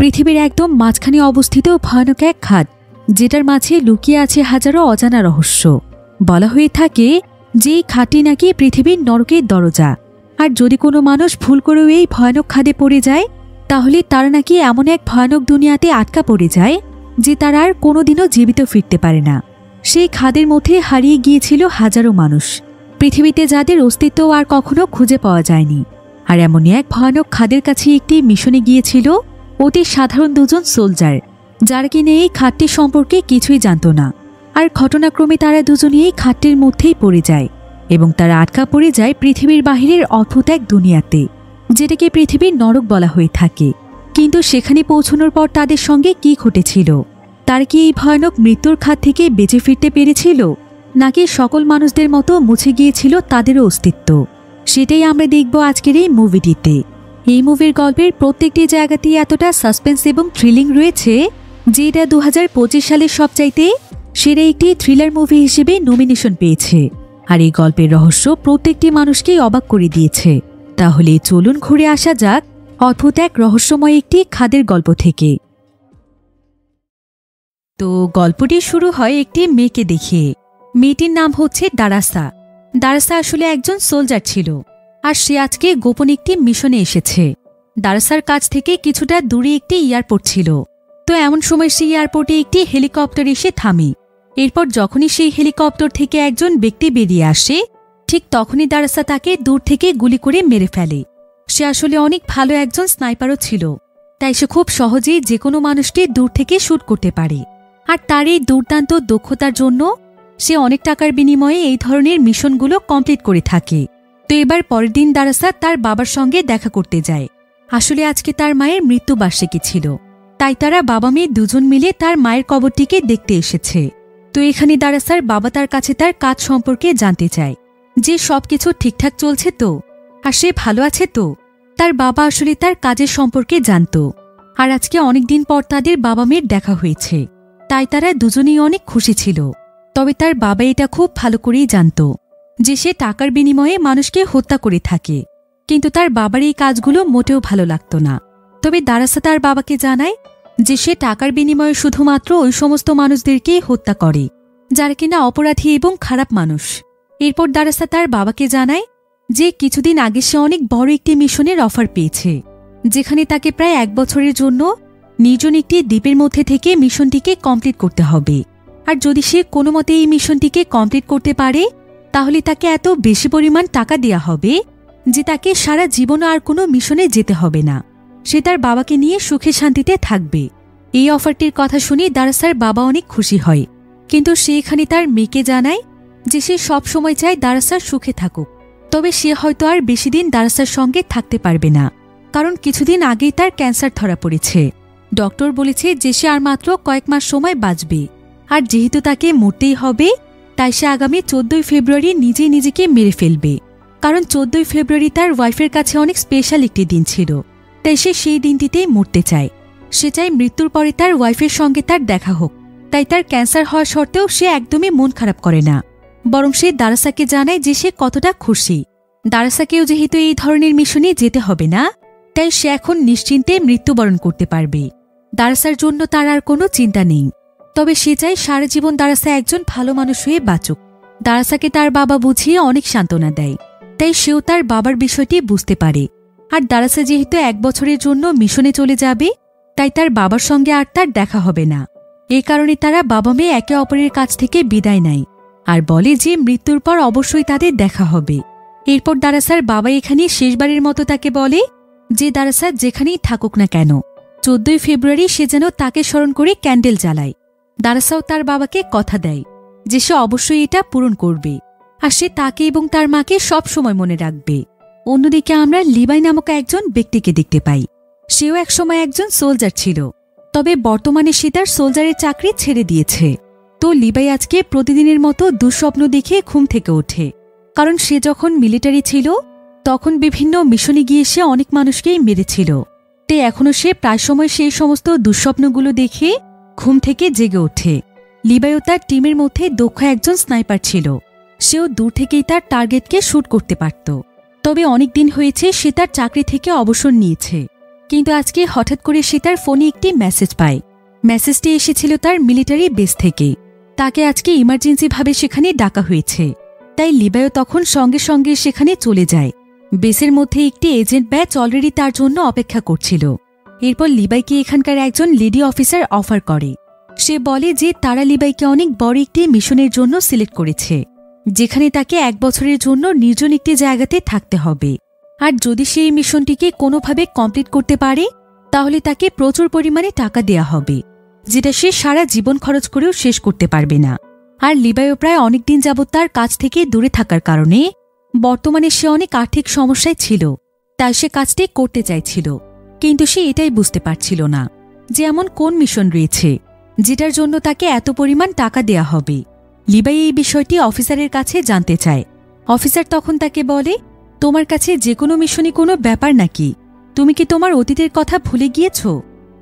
পৃথিবীর একদম মাঝখানে অবস্থিত ভয়ানক এক খাদ, যেটার মাঝে লুকিয়ে আছে হাজারো অজানা রহস্য। বলা হয়ে থাকে যে এই খাদটি নাকি পৃথিবীর নরকের দরজা, আর যদি কোনো মানুষ ভুল করেও এই ভয়ানক খাদে পড়ে যায় তাহলে তারা নাকি এমন এক ভয়ানক দুনিয়াতে আটকা পড়ে যায় যে তারা আর কোনোদিনও জীবিত ফিরতে পারে না। সেই খাদের মধ্যে হারিয়ে গিয়েছিল হাজারো মানুষ, পৃথিবীতে যাদের অস্তিত্ব আর কখনো খুঁজে পাওয়া যায়নি। আর এমনই এক ভয়ানক খাদের কাছে একটি মিশনে গিয়েছিল অতি সাধারণ দুজন সোলজার, যারা কিনা এই খাদটি সম্পর্কে কিছুই জানত না। আর ঘটনাক্রমে তারা দুজনই এই খাদটির মধ্যেই পড়ে যায় এবং তারা আটকা পড়ে যায় পৃথিবীর বাহিরের অদ্ভুত এক দুনিয়াতে, যেটাকে পৃথিবীর নরক বলা হয়ে থাকে। কিন্তু সেখানে পৌঁছানোর পর তাদের সঙ্গে কি ঘটেছিল? তারা কি এই ভয়ানক মৃত্যুর খাদ থেকে বেঁচে ফিরতে পেরেছিল, নাকি সকল মানুষদের মতো মুছে গিয়েছিল তাদেরও অস্তিত্ব? সেটাই আমরা দেখব আজকের এই মুভিটিতে। এই মুভির গল্পের প্রত্যেকটি জায়গাতেই এতটা সাসপেন্স এবং থ্রিলিং রয়েছে যে এটা 2025 সালের সবচাইতে সেরা একটি থ্রিলার মুভি হিসেবে নমিনেশন পেয়েছে। আর এই গল্পের রহস্য প্রত্যেকটি মানুষকেই অবাক করে দিয়েছে। তাহলে চলুন ঘুরে আসা যাক অদ্ভুত এক রহস্যময় একটি খাদের গল্প থেকে। তো গল্পটি শুরু হয় একটি মেয়েকে দেখিয়ে। মেয়েটির নাম হচ্ছে দারাসা। দারাসা আসলে একজন সোলজার ছিল, আর সে আজকে গোপন একটি মিশনে এসেছে। দারাসার কাছ থেকে কিছুটা দূরে একটি এয়ারপোর্ট ছিল। তো এমন সময় সেই এয়ারপোর্টে একটি হেলিকপ্টার এসে থামে। এরপর যখনই সেই হেলিকপ্টার থেকে একজন ব্যক্তি বেরিয়ে আসে, ঠিক তখনই দারাসা তাকে দূর থেকে গুলি করে মেরে ফেলে। সে আসলে অনেক ভালো একজন স্নাইপারও ছিল, তাই সে খুব সহজেই যে কোনো মানুষকে দূর থেকে শ্যুট করতে পারে। আর তার এই দুর্দান্ত দক্ষতার জন্য সে অনেক টাকার বিনিময়ে এই ধরনের মিশনগুলো কমপ্লিট করে থাকে। তো এবার পরের দিন দারাসা তার বাবার সঙ্গে দেখা করতে যায়। আসলে আজকে তার মায়ের মৃত্যুবার্ষিকী ছিল, তাই তারা বাবা মেয়ে দুজন মিলে তার মায়ের কবরটিকে দেখতে এসেছে। তো এখানে দারাসার বাবা তার কাছে তার কাজ সম্পর্কে জানতে চায় যে সবকিছু ঠিকঠাক চলছে তো, আর সে ভালো আছে তো। তার বাবা আসলে তার কাজের সম্পর্কে জানত, আর আজকে অনেকদিন পর তাদের বাবা মেয়ের দেখা হয়েছে, তাই তারা দুজনেই অনেক খুশি ছিল। তবে তার বাবা এটা খুব ভালো করেই জানত যে সে টাকার বিনিময়ে মানুষকে হত্যা করে থাকে, কিন্তু তার বাবার এই কাজগুলো মোটেও ভালো লাগত না। তবে দারাসা তার বাবাকে জানায় যে সে টাকার বিনিময়ে শুধুমাত্র ওই সমস্ত মানুষদেরকেই হত্যা করে যারা কিনা অপরাধী এবং খারাপ মানুষ। এরপর দারাসা তার বাবাকে জানায় যে কিছুদিন আগে সে অনেক বড় একটি মিশনের অফার পেয়েছে, যেখানে তাকে প্রায় 1 বছরের জন্য নির্জন একটি দ্বীপের মধ্যে থেকে মিশনটিকে কমপ্লিট করতে হবে। আর যদি সে কোনো মতে এই মিশনটিকে কমপ্লিট করতে পারে তাহলে তাকে এত বেশি পরিমাণ টাকা দেয়া হবে যে তাকে সারা জীবন আর কোনো মিশনে যেতে হবে না। সে তার বাবাকে নিয়ে সুখে শান্তিতে থাকবে। এই অফারটির কথা শুনে দারাসার বাবা অনেক খুশি হয়, কিন্তু সে এখানে তার মেয়েকে জানায় যে সে সব সময় চায় দারাসার সুখে থাকুক। তবে সে হয়তো আর বেশি দিন দারাসার সঙ্গে থাকতে পারবে না, কারণ কিছুদিন আগেই তার ক্যান্সার ধরা পড়েছে। ডক্টর বলেছে যে সে আর মাত্র কয়েক মাস সময় বাঁচবে। আর যেহেতু তাকে মরতেই হবে, তাই সে আগামী 14 ফেব্রুয়ারি নিজেই নিজেকে মেরে ফেলবে, কারণ 14 ফেব্রুয়ারি তার ওয়াইফের কাছে অনেক স্পেশাল একটি দিন ছিল, তাই সে সেই দিনটিতেই মরতে চায়। সে চায় মৃত্যুর পরে তার ওয়াইফের সঙ্গে তার দেখা হোক। তাই তার ক্যান্সার হওয়া সত্ত্বেও সে একদমই মন খারাপ করে না, বরং সে দারাসাকে জানায় যে সে কতটা খুশি। দারাসাকেও যেহেতু এই ধরনের মিশনে যেতে হবে না, তাই সে এখন নিশ্চিন্তে মৃত্যুবরণ করতে পারবে। দারাসার জন্য তার আর কোনো চিন্তা নেই। তবে সে চায় সারা জীবন দারাসা একজন ভালো মানুষ হয়ে বাঁচুক। দারাসাকে তার বাবা বুঝিয়ে অনেক সান্ত্বনা দেয়, তাই সেও তার বাবার বিষয়টি বুঝতে পারে। আর দারাসা যেহেতু 1 বছরের জন্য মিশনে চলে যাবে, তাই তার বাবার সঙ্গে আর তার দেখা হবে না। এই কারণে তারা বাবা মেয়ে একে অপরের কাছ থেকে বিদায় নেয় আর বলে যে মৃত্যুর পর অবশ্যই তাদের দেখা হবে। এরপর দারাসার বাবা এখানে শেষবারের মতো তাকে বলে যে দারাসা যেখানেই থাকুক না কেন 14 ফেব্রুয়ারি সে যেন তাকে স্মরণ করে ক্যান্ডেল জ্বালায়। দারাসাও তার বাবাকে কথা দেয় যে সে অবশ্যই এটা পূরণ করবে, আর সে তাকে এবং তার মাকে সব সময় মনে রাখবে। অন্যদিকে আমরা লিবাই নামক একজন ব্যক্তিকে দেখতে পাই। সেও একসময় একজন সোলজার ছিল, তবে বর্তমানে সে তার সোলজারের চাকরি ছেড়ে দিয়েছে। তো লিবাই আজকে প্রতিদিনের মতো দুঃস্বপ্ন দেখে ঘুম থেকে ওঠে, কারণ সে যখন মিলিটারি ছিল তখন বিভিন্ন মিশনে গিয়ে সে অনেক মানুষকেই মেরেছিল। তাই এখনও সে প্রায় সময় সেই সমস্ত দুঃস্বপ্নগুলো দেখে ঘুম থেকে জেগে ওঠে। লিবাইও তার টিমের মধ্যে দক্ষ একজন স্নাইপার ছিল। সেও দূর থেকেই তার টার্গেটকে শ্যুট করতে পারত। তবে অনেক দিন হয়েছে সে তার চাকরি থেকে অবসর নিয়েছে, কিন্তু আজকে হঠাৎ করে সে তার ফোনে একটি মেসেজ পায়। মেসেজটি এসেছিল তার মিলিটারি বেস থেকে। তাকে আজকে ইমার্জেন্সিভাবে সেখানে ডাকা হয়েছে। তাই লিবাইও তখন সঙ্গে সঙ্গে সেখানে চলে যায়। বেসের মধ্যে একটি এজেন্ট ব্যাচ অলরেডি তার জন্য অপেক্ষা করছিল। এরপর লিবাইকে এখানকার একজন লেডি অফিসার অফার করে। সে বলে যে তারা লিবাইকে অনেক বড় একটি মিশনের জন্য সিলেক্ট করেছে, যেখানে তাকে 1 বছরের জন্য নির্জন একটি জায়গাতে থাকতে হবে। আর যদি সে এই মিশনটিকে কোনোভাবে কমপ্লিট করতে পারে তাহলে তাকে প্রচুর পরিমাণে টাকা দেয়া হবে, যেটা সে সারা জীবন খরচ করেও শেষ করতে পারবে না। আর লিবাইও প্রায় অনেকদিন যাবৎ তার কাছ থেকে দূরে থাকার কারণে বর্তমানে সে অনেক আর্থিক সমস্যায় ছিল। তাই সে কাজটি করতে চাইছিল, কিন্তু সে এটাই বুঝতে পারছিল না যে এমন কোন মিশন রয়েছে যেটার জন্য তাকে এত পরিমাণ টাকা দেয়া হবে। লিবাই এই বিষয়টি অফিসারের কাছে জানতে চায়। অফিসার তখন তাকে বলে, তোমার কাছে যে কোনো মিশনই কোনো ব্যাপার নাকি? তুমি কি তোমার অতীতের কথা ভুলে গিয়েছ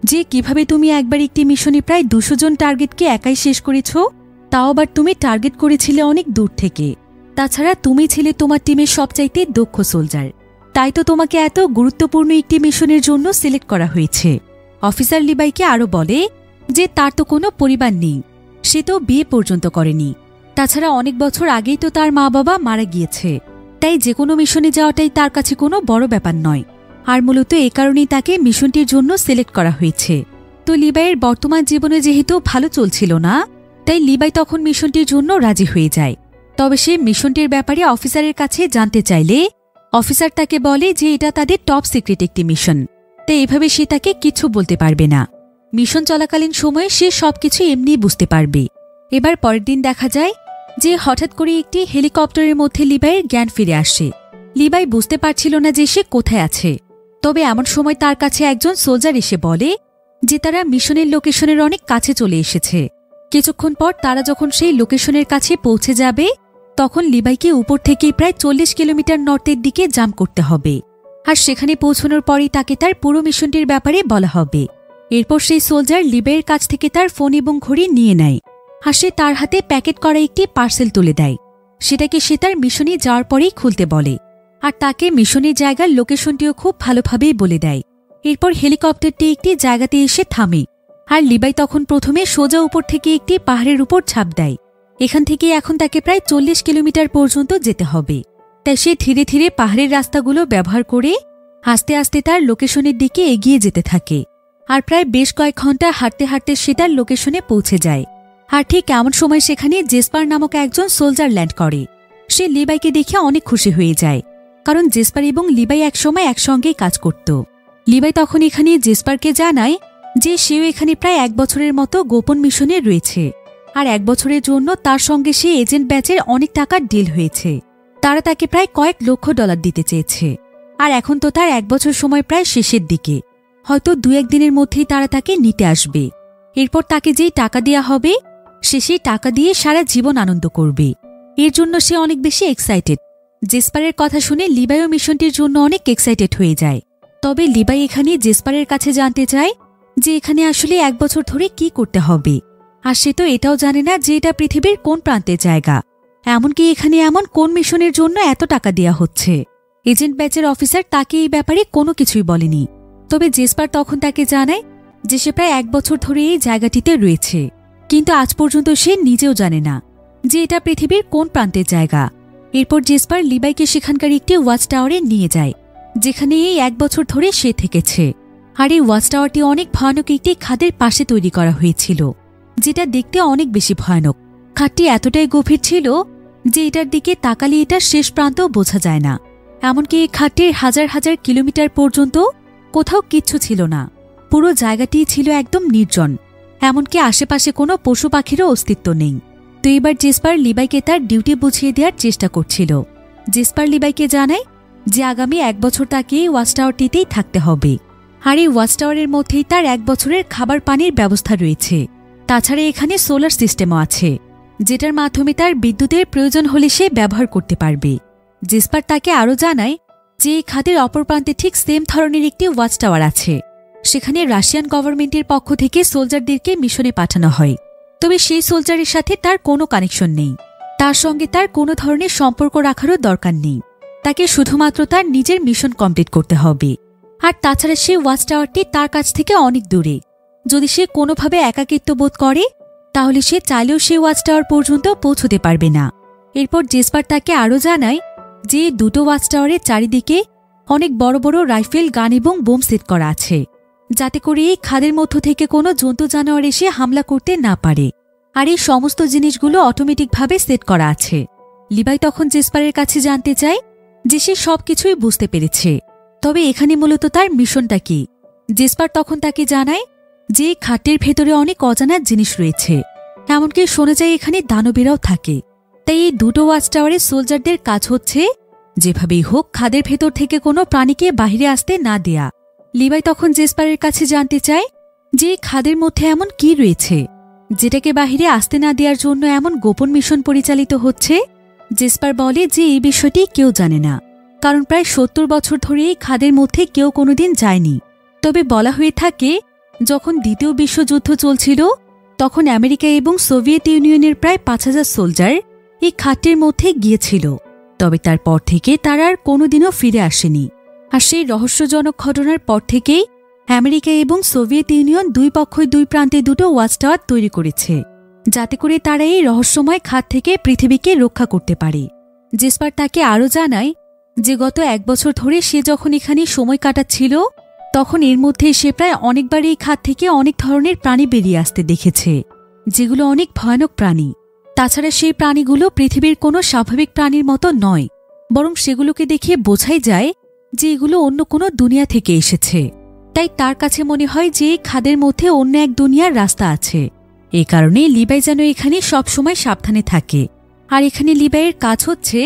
যে কিভাবে তুমি একবার একটি মিশনে প্রায় 200 জন টার্গেটকে একাই শেষ করেছ? তাও আবার তুমি টার্গেট করেছিলে অনেক দূর থেকে। তাছাড়া তুমি ছিলে তোমার টিমের সবচাইতে দক্ষ সোলজার, তাই তো তোমাকে এত গুরুত্বপূর্ণ একটি মিশনের জন্য সিলেক্ট করা হয়েছে। অফিসার লিবাইকে আরও বলে যে তার তো কোনো পরিবার নেই, সে তো বিয়ে পর্যন্ত করেনি। তাছাড়া অনেক বছর আগেই তো তার মা বাবা মারা গিয়েছে, তাই যে কোনো মিশনে যাওয়াটাই তার কাছে কোনো বড় ব্যাপার নয়। আর মূলত এ কারণেই তাকে মিশনটির জন্য সিলেক্ট করা হয়েছে। তো লিবাইয়ের বর্তমান জীবনে যেহেতু ভালো চলছিল না, তাই লিবাই তখন মিশনটির জন্য রাজি হয়ে যায়। তবে সে মিশনটির ব্যাপারে অফিসারের কাছে জানতে চাইলে অফিসার তাকে বলে যে এটা তাদের টপ সিক্রেট একটি মিশন, তাই এভাবে সে তাকে কিছু বলতে পারবে না। মিশন চলাকালীন সময়ে সে সবকিছু এমনি বুঝতে পারবে। এবার পরের দিন দেখা যায় যে হঠাৎ করে একটি হেলিকপ্টারের মধ্যে লিবাইয়ের জ্ঞান ফিরে আসে। লিবাই বুঝতে পারছিল না যে সে কোথায় আছে। তবে এমন সময় তার কাছে একজন সোলজার এসে বলে যে তারা মিশনের লোকেশনের অনেক কাছে চলে এসেছে। কিছুক্ষণ পর তারা যখন সেই লোকেশনের কাছে পৌঁছে যাবে তখন লিবাইকে উপর থেকে প্রায় 40 কিলোমিটার নর্থের দিকে জাম্প করতে হবে। আর সেখানে পৌঁছানোর পরই তাকে তার পুরো মিশনটির ব্যাপারে বলা হবে। এরপর সেই সোলজার লিবাইয়ের কাছ থেকে তার ফোন এবং ঘড়ি নিয়ে নেয়। আর সে তার হাতে প্যাকেট করা একটি পার্সেল তুলে দেয়। সেটাকে সে তার মিশনে যাওয়ার পরেই খুলতে বলে। আর তাকে মিশনের জায়গার লোকেশনটিও খুব ভালোভাবেই বলে দেয়। এরপর হেলিকপ্টারটি একটি জায়গাতে এসে থামে। আর লিবাই তখন প্রথমে সোজা উপর থেকে একটি পাহাড়ের উপর ঝাঁপ দেয়। এখান থেকে এখন তাকে প্রায় 40 কিলোমিটার পর্যন্ত যেতে হবে। তাই সে ধীরে ধীরে পাহাড়ের রাস্তাগুলো ব্যবহার করে আস্তে আস্তে তার লোকেশনের দিকে এগিয়ে যেতে থাকে। আর প্রায় বেশ কয়েক ঘন্টা হাঁটতে হাঁটতে সে তার লোকেশনে পৌঁছে যায়। আর ঠিক এমন সময় সেখানে জেসপার নামক একজন সোলজার ল্যান্ড করে। সে লিবাইকে দেখে অনেক খুশি হয়ে যায়, কারণ জেসপার এবং লিবাই একসময় একসঙ্গেই কাজ করত। লিবাই তখন এখানে জেসপারকে জানায় যে সেও এখানে প্রায় 1 বছরের মতো গোপন মিশনে রয়েছে। আর 1 বছরের জন্য তার সঙ্গে সে এজেন্ট ব্যাচের অনেক টাকার ডিল হয়েছে। তারা তাকে প্রায় কয়েক লক্ষ ডলার দিতে চেয়েছে। আর এখন তো তার 1 বছর সময় প্রায় শেষের দিকে, হয়তো 2-1 দিনের মধ্যেই তারা তাকে নিতে আসবে। এরপর তাকে যেই টাকা দেয়া হবে সে সেই টাকা দিয়ে সারা জীবন আনন্দ করবে। এর জন্য সে অনেক বেশি এক্সাইটেড। জেসপারের কথা শুনে লিবাইও মিশনটির জন্য অনেক এক্সাইটেড হয়ে যায়। তবে লিবাই এখানে জেসপারের কাছে জানতে চায় যে এখানে আসলে 1 বছর ধরে কি করতে হবে। আর সে তো এটাও জানে না যে এটা পৃথিবীর কোন প্রান্তের জায়গা, এমনকি এখানে এমন কোন মিশনের জন্য এত টাকা দেয়া হচ্ছে। এজেন্ট ব্যাচের অফিসার তাকে এই ব্যাপারে কোনো কিছুই বলেনি। তবে জেসপার তখন তাকে জানায় যে সে প্রায় 1 বছর ধরে এই জায়গাটিতে রয়েছে, কিন্তু আজ পর্যন্ত সে নিজেও জানে না যে এটা পৃথিবীর কোন প্রান্তের জায়গা। এরপর জেসপার লিবাইকে সেখানকার একটি ওয়াচ টাওয়ারে নিয়ে যায়, যেখানে এই 1 বছর ধরে সে থেকেছে। আর এই ওয়াচ টাওয়ারটি অনেক ভয়ানক একটি খাদের পাশে তৈরি করা হয়েছিল, যেটা দেখতে অনেক বেশি ভয়ানক। খাদটি এতটাই গভীর ছিল যে এটার দিকে তাকালে এটার শেষ প্রান্তও বোঝা যায় না। এমনকি এই খাদটির হাজার হাজার কিলোমিটার পর্যন্ত কোথাও কিচ্ছু ছিল না। পুরো জায়গাটিই ছিল একদম নির্জন, এমনকি আশেপাশে কোনো পশু পাখিরও অস্তিত্ব নেই। তো এবার জেসপার লিবাইকে তার ডিউটি বুঝিয়ে দেওয়ার চেষ্টা করছিল। জেসপার লিবাইকে জানায় যে আগামী 1 বছর তাকে এই ওয়াচ টাওয়ারটিতেই থাকতে হবে। আর এই ওয়াচ টাওয়ারের মধ্যেই তার 1 বছরের খাবার পানির ব্যবস্থা রয়েছে। তাছাড়া এখানে সোলার সিস্টেমও আছে, যেটার মাধ্যমে তার বিদ্যুতের প্রয়োজন হলে সে ব্যবহার করতে পারবে। জেসপার তাকে আরও জানায় যে এই খাদের অপর প্রান্তে ঠিক সেম ধরনের একটি ওয়াচ টাওয়ার আছে। সেখানে রাশিয়ান গভর্নমেন্টের পক্ষ থেকে সোলজারদেরকে মিশনে পাঠানো হয়। তবে সেই সোলজারের সাথে তার কোনো কানেকশন নেই, তার সঙ্গে তার কোনো ধরনের সম্পর্ক রাখারও দরকার নেই। তাকে শুধুমাত্র তার নিজের মিশন কমপ্লিট করতে হবে। আর তাছাড়া সেই ওয়াচ টাওয়ারটি তার কাছ থেকে অনেক দূরে। যদি সে কোনোভাবে একাকিত্ব বোধ করে তাহলে সে চাইলেও সেই ওয়াচ টাওয়ার পর্যন্ত পৌঁছতে পারবে না। এরপর জেসপার তাকে আরও জানায় যে দুটো ওয়াচ টাওয়ারের চারিদিকে অনেক বড় বড় রাইফেল, গান এবং বোম সেট করা আছে, যাতে করে এই খাদের মধ্য থেকে কোনো জন্তু জানোয়ার এসে হামলা করতে না পারে। আর এই সমস্ত জিনিসগুলো অটোমেটিকভাবে সেট করা আছে। লিভাই তখন জেসপারের কাছে জানতে চায় যে সে সবকিছুই বুঝতে পেরেছে, তবে এখানে মূলত তার মিশনটা কি। জেসপার তখন তাকে জানায় যে খাটের ভেতরে অনেক অজানা জিনিস রয়েছে, এমনকি শোনা যায় এখানে দানবেরাও থাকে। তাই এই দুটো ওয়াচ টাওয়ারের সোলজারদের কাজ হচ্ছে যেভাবেই হোক খাদের ভেতর থেকে কোনো প্রাণীকে বাহিরে আসতে না দেয়া। লিভাই তখন জেসপারের কাছে জানতে চায় যে খাদের মধ্যে এমন কি রয়েছে যেটাকে বাহিরে আসতে না দেওয়ার জন্য এমন গোপন মিশন পরিচালিত হচ্ছে। জেসপার বলে যে এই বিষয়টি কেউ জানে না, কারণ প্রায় ৭০ বছর ধরে এই খাদের মধ্যে কেউ কোনোদিন যায়নি। তবে বলা হয়ে থাকে যখন দ্বিতীয় বিশ্বযুদ্ধ চলছিল তখন আমেরিকা এবং সোভিয়েত ইউনিয়নের প্রায় ৫,০০০ সোলজার এই খাতটির মধ্যে গিয়েছিল, তবে তারপর থেকে তারা আর কোনোদিনও ফিরে আসেনি। আর সেই রহস্যজনক ঘটনার পর থেকেই আমেরিকা এবং সোভিয়েত ইউনিয়ন দুই পক্ষই দুই প্রান্তে দুটো ওয়াচ টাওয়ার তৈরি করেছে, যাতে করে তারা এই রহস্যময় খাত থেকে পৃথিবীকে রক্ষা করতে পারে। জেসপার তাকে আরও জানায় যে গত ১ বছর ধরে সে যখন এখানে সময় কাটাচ্ছিল তখন এর মধ্যে সে প্রায় অনেকবার এই খাত থেকে অনেক ধরনের প্রাণী বেরিয়ে আসতে দেখেছে, যেগুলো অনেক ভয়ানক প্রাণী। তাছাড়া সেই প্রাণীগুলো পৃথিবীর কোনো স্বাভাবিক প্রাণীর মতো নয়, বরং সেগুলোকে দেখে বোঝাই যায় যে এগুলো অন্য কোনো দুনিয়া থেকে এসেছে। তাই তার কাছে মনে হয় যে এই খাদের মধ্যে অন্য এক দুনিয়ার রাস্তা আছে। এই কারণে লিবাই যেন এখানে সবসময় সাবধানে থাকে। আর এখানে লিবাইয়ের কাজ হচ্ছে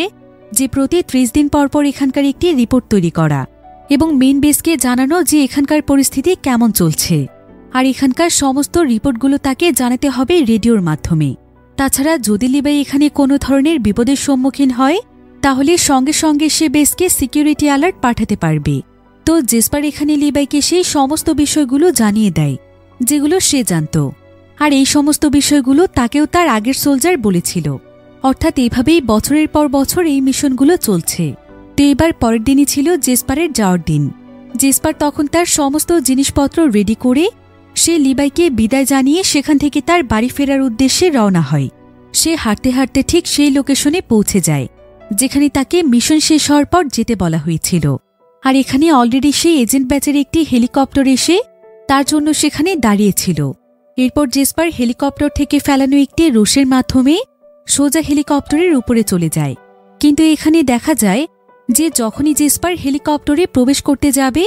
যে প্রতি ৩০ দিন পরপর এখানকার একটি রিপোর্ট তৈরি করা এবং মেইন বেসকে জানানো যে এখানকার পরিস্থিতি কেমন চলছে। আর এখানকার সমস্ত রিপোর্টগুলো তাকে জানাতে হবে রেডিওর মাধ্যমে। তাছাড়া যদি লিবাই এখানে কোনো ধরনের বিপদের সম্মুখীন হয় তাহলে সঙ্গে সঙ্গে সে বেসকে সিকিউরিটি অ্যালার্ট পাঠাতে পারবে। তো জেসপার এখানে লিবাইকে সেই সমস্ত বিষয়গুলো জানিয়ে দেয় যেগুলো সে জানত। আর এই সমস্ত বিষয়গুলো তাকেও তার আগের সোলজার বলেছিল। অর্থাৎ এভাবেই বছরের পর বছর এই মিশনগুলো চলছে। তো এবার পরের দিনই ছিল জেসপারের যাওয়ার দিন। জেসপার তখন তার সমস্ত জিনিসপত্র রেডি করে সে লিবাইকে বিদায় জানিয়ে সেখান থেকে তার বাড়ি ফেরার উদ্দেশ্যে রওনা হয়। সে হাঁটতে হাঁটতে ঠিক সেই লোকেশনে পৌঁছে যায় যেখানে তাকে মিশন শেষ হওয়ার পর যেতে বলা হয়েছিল। আর এখানে অলরেডি সেই এজেন্ট ব্যাচের একটি হেলিকপ্টার এসে তার জন্য সেখানে দাঁড়িয়েছিল। এরপর জেসপার হেলিকপ্টার থেকে ফেলানো একটি রশির মাধ্যমে সোজা হেলিকপ্টারের উপরে চলে যায়। কিন্তু এখানে দেখা যায় যে যখনই জেসপার হেলিকপ্টারে প্রবেশ করতে যাবে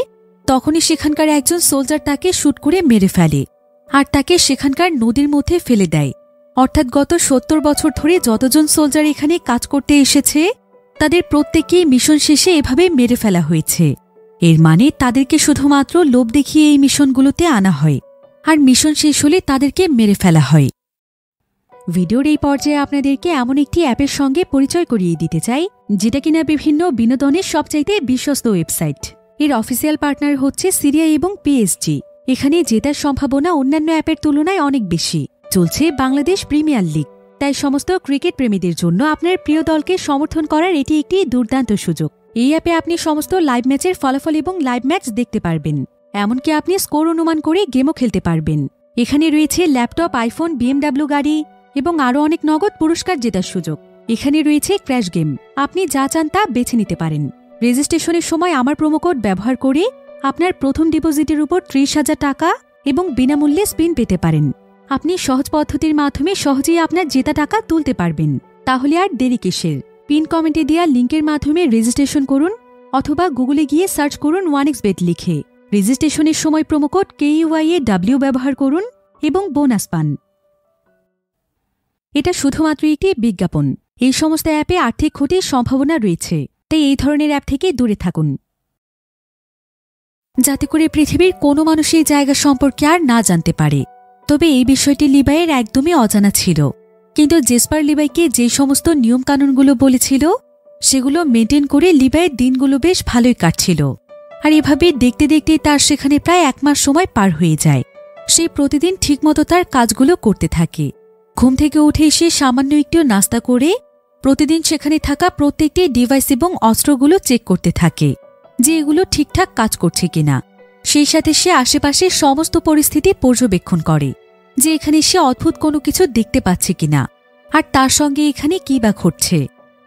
তখনই সেখানকার একজন সোলজার তাকে শুট করে মেরে ফেলে আর তাকে সেখানকার নদীর মধ্যে ফেলে দেয়। অর্থাৎ গত ৭০ বছর ধরে যতজন সোলজার এখানে কাজ করতে এসেছে তাদের প্রত্যেককেই মিশন শেষে এভাবে মেরে ফেলা হয়েছে। এর মানে তাদেরকে শুধুমাত্র লোভ দেখিয়ে এই মিশনগুলোতে আনা হয় আর মিশন শেষ হলে তাদেরকে মেরে ফেলা হয়। ভিডিওর এই পর্যায়ে আপনাদেরকে এমন একটি অ্যাপের সঙ্গে পরিচয় করিয়ে দিতে চাই যেটা কিনা বিভিন্ন বিনোদনের সবচাইতে বিশ্বস্ত ওয়েবসাইট। এর অফিসিয়াল পার্টনার হচ্ছে সিরিয়া এবং পিএসজি। এখানে জেতার সম্ভাবনা অন্যান্য অ্যাপের তুলনায় অনেক বেশি। চলছে বাংলাদেশ প্রিমিয়ার লিগ, তাই সমস্ত ক্রিকেট প্রেমীদের জন্য আপনার প্রিয় দলকে সমর্থন করার এটি একটি দুর্দান্ত সুযোগ। এই অ্যাপে আপনি সমস্ত লাইভ ম্যাচের ফলাফল এবং লাইভ ম্যাচ দেখতে পারবেন, এমনকি আপনি স্কোর অনুমান করে গেমও খেলতে পারবেন। এখানে রয়েছে ল্যাপটপ, আইফোন, BMW গাড়ি এবং আরও অনেক নগদ পুরস্কার জেতার সুযোগ। এখানে রয়েছে ক্র্যাশ গেম, আপনি যা চান তা বেছে নিতে পারেন। রেজিস্ট্রেশনের সময় আমার প্রোমোকোড ব্যবহার করে আপনার প্রথম ডিপোজিটের উপর ৩০,০০০ টাকা এবং বিনামূল্যে স্পিন পেতে পারেন। আপনি সহজ পদ্ধতির মাধ্যমে সহজেই আপনার জেতা টাকা তুলতে পারবেন। তাহলে আর দেরি কিসের? পিন কমেন্টে দেওয়া লিঙ্কের মাধ্যমে রেজিস্ট্রেশন করুন অথবা গুগলে গিয়ে সার্চ করুন 1xbet লিখে। রেজিস্ট্রেশনের সময় প্রোমোকোড KUIAW ব্যবহার করুন এবং বোনাস পান। এটা শুধুমাত্র একটি বিজ্ঞাপন। এই সমস্ত অ্যাপে আর্থিক ক্ষতির সম্ভাবনা রয়েছে, তাই এই ধরনের অ্যাপ থেকে দূরে থাকুন, যাতে করে পৃথিবীর কোনো মানুষ এই জায়গা সম্পর্কে আর না জানতে পারে। তবে এই বিষয়টি লিবাইয়ের একদমই অজানা ছিল। কিন্তু জেসপার লিবাইকে যে সমস্ত নিয়মকানুনগুলো বলেছিল সেগুলো মেনটেন করে লিবাইয়ের দিনগুলো বেশ ভালোই কাটছিল। আর এভাবে দেখতে দেখতে তার সেখানে প্রায় ১ মাস সময় পার হয়ে যায়। সে প্রতিদিন ঠিকমতো তার কাজগুলো করতে থাকে। ঘুম থেকে উঠে সে সামান্য একটু নাস্তা করে প্রতিদিন সেখানে থাকা প্রত্যেকটি ডিভাইস এবং অস্ত্রগুলো চেক করতে থাকে। যে এগুলো ঠিকঠাক কাজ করছে কিনা। সেই সাথে সে আশেপাশের সমস্ত পরিস্থিতি পর্যবেক্ষণ করে যে এখানে সে অদ্ভুত কোনো কিছু দেখতে পাচ্ছে কিনা, আর তার সঙ্গে এখানে কি বা ঘটছে।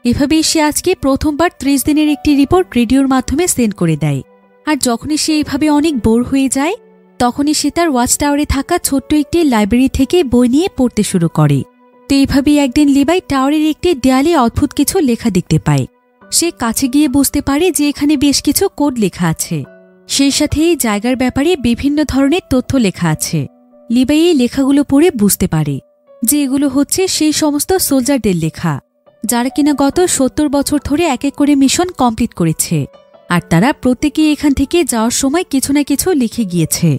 এভাবেই সে আজকে প্রথমবার 30 দিনের একটি রিপোর্ট রেডিওর মাধ্যমে সেন্ড করে দেয়। আর যখনই সে এভাবে অনেক বোর হয়ে যায় তখনই সে তার ওয়াচ টাওয়ারে থাকা ছোট্ট একটি লাইব্রেরি থেকে বই নিয়ে পড়তে শুরু করে। তো এইভাবেই একদিন লিবাই টাওয়ারের একটি দেয়ালে অদ্ভুত কিছু লেখা দেখতে পায়। সে কাছে গিয়ে বুঝতে পারে যে এখানে বেশ কিছু কোড লেখা আছে। সেই সাথে এই জায়গার ব্যাপারে বিভিন্ন ধরনের তথ্য লেখা আছে। লিবাই এই লেখাগুলো পড়ে বুঝতে পারে যে এগুলো হচ্ছে সেই সমস্ত সোলজারদের লেখা যারা কিনা গত 70 বছর ধরে এক এক করে মিশন কমপ্লিট করেছে, আর তারা প্রত্যেকেই এখান থেকে যাওয়ার সময় কিছু না কিছু লিখে গিয়েছে।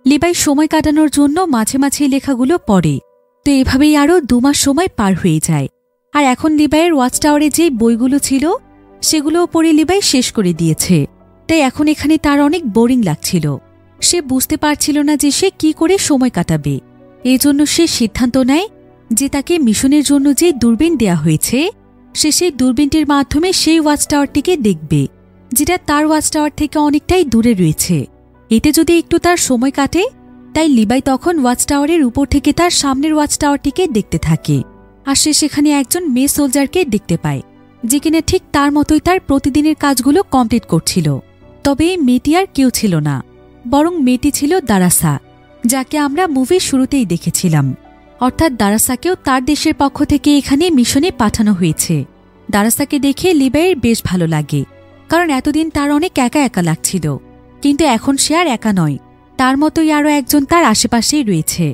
লিবাই সময় কাটানোর জন্য মাঝে মাঝে লেখাগুলো পড়ে। তো এভাবেই আরও 2 মাস সময় পার হয়ে যায়। আর এখন লিবাইয়ের ওয়াচ টাওয়ারে যে বইগুলো ছিল সেগুলোও পড়ে লিবাই শেষ করে দিয়েছে। তাই এখন এখানে তার অনেক বোরিং লাগছিল। সে বুঝতে পারছিল না যে সে কি করে সময় কাটাবে। এজন্য সে সিদ্ধান্ত নেয় যে তাকে মিশনের জন্য যে দূরবীন দেয়া হয়েছে সে সেই দূরবীনটির মাধ্যমে সেই ওয়াচ টাওয়ারটিকে দেখবে, যেটা তার ওয়াচ টাওয়ার থেকে অনেকটাই দূরে রয়েছে। এতে যদি একটু তার সময় কাটে, তাই লিবাই তখন ওয়াচ টাওয়ারের উপর থেকে তার সামনের ওয়াচ টাওয়ারটিকে দেখতে থাকে। আর সে সেখানে একজন মেয়ে সোলজারকে দেখতে পায় যে কিনা ঠিক তার মতোই তার প্রতিদিনের কাজগুলো কমপ্লিট করছিল। তবে এই মেয়েটি আর কেউ ছিল না, বরং মেয়েটি ছিল দারাসা, যাকে আমরা মুভির শুরুতেই দেখেছিলাম। অর্থাৎ দারাসাকেও তার দেশের পক্ষ থেকে এখানে মিশনে পাঠানো হয়েছে। দারাসাকে দেখে লিবাইয়ের বেশ ভালো লাগে, কারণ এতদিন তার অনেক একা একা লাগছিল। কিন্তু এখন সে আর একা নয়, তার মতোই আরও একজন তার আশেপাশেই রয়েছে।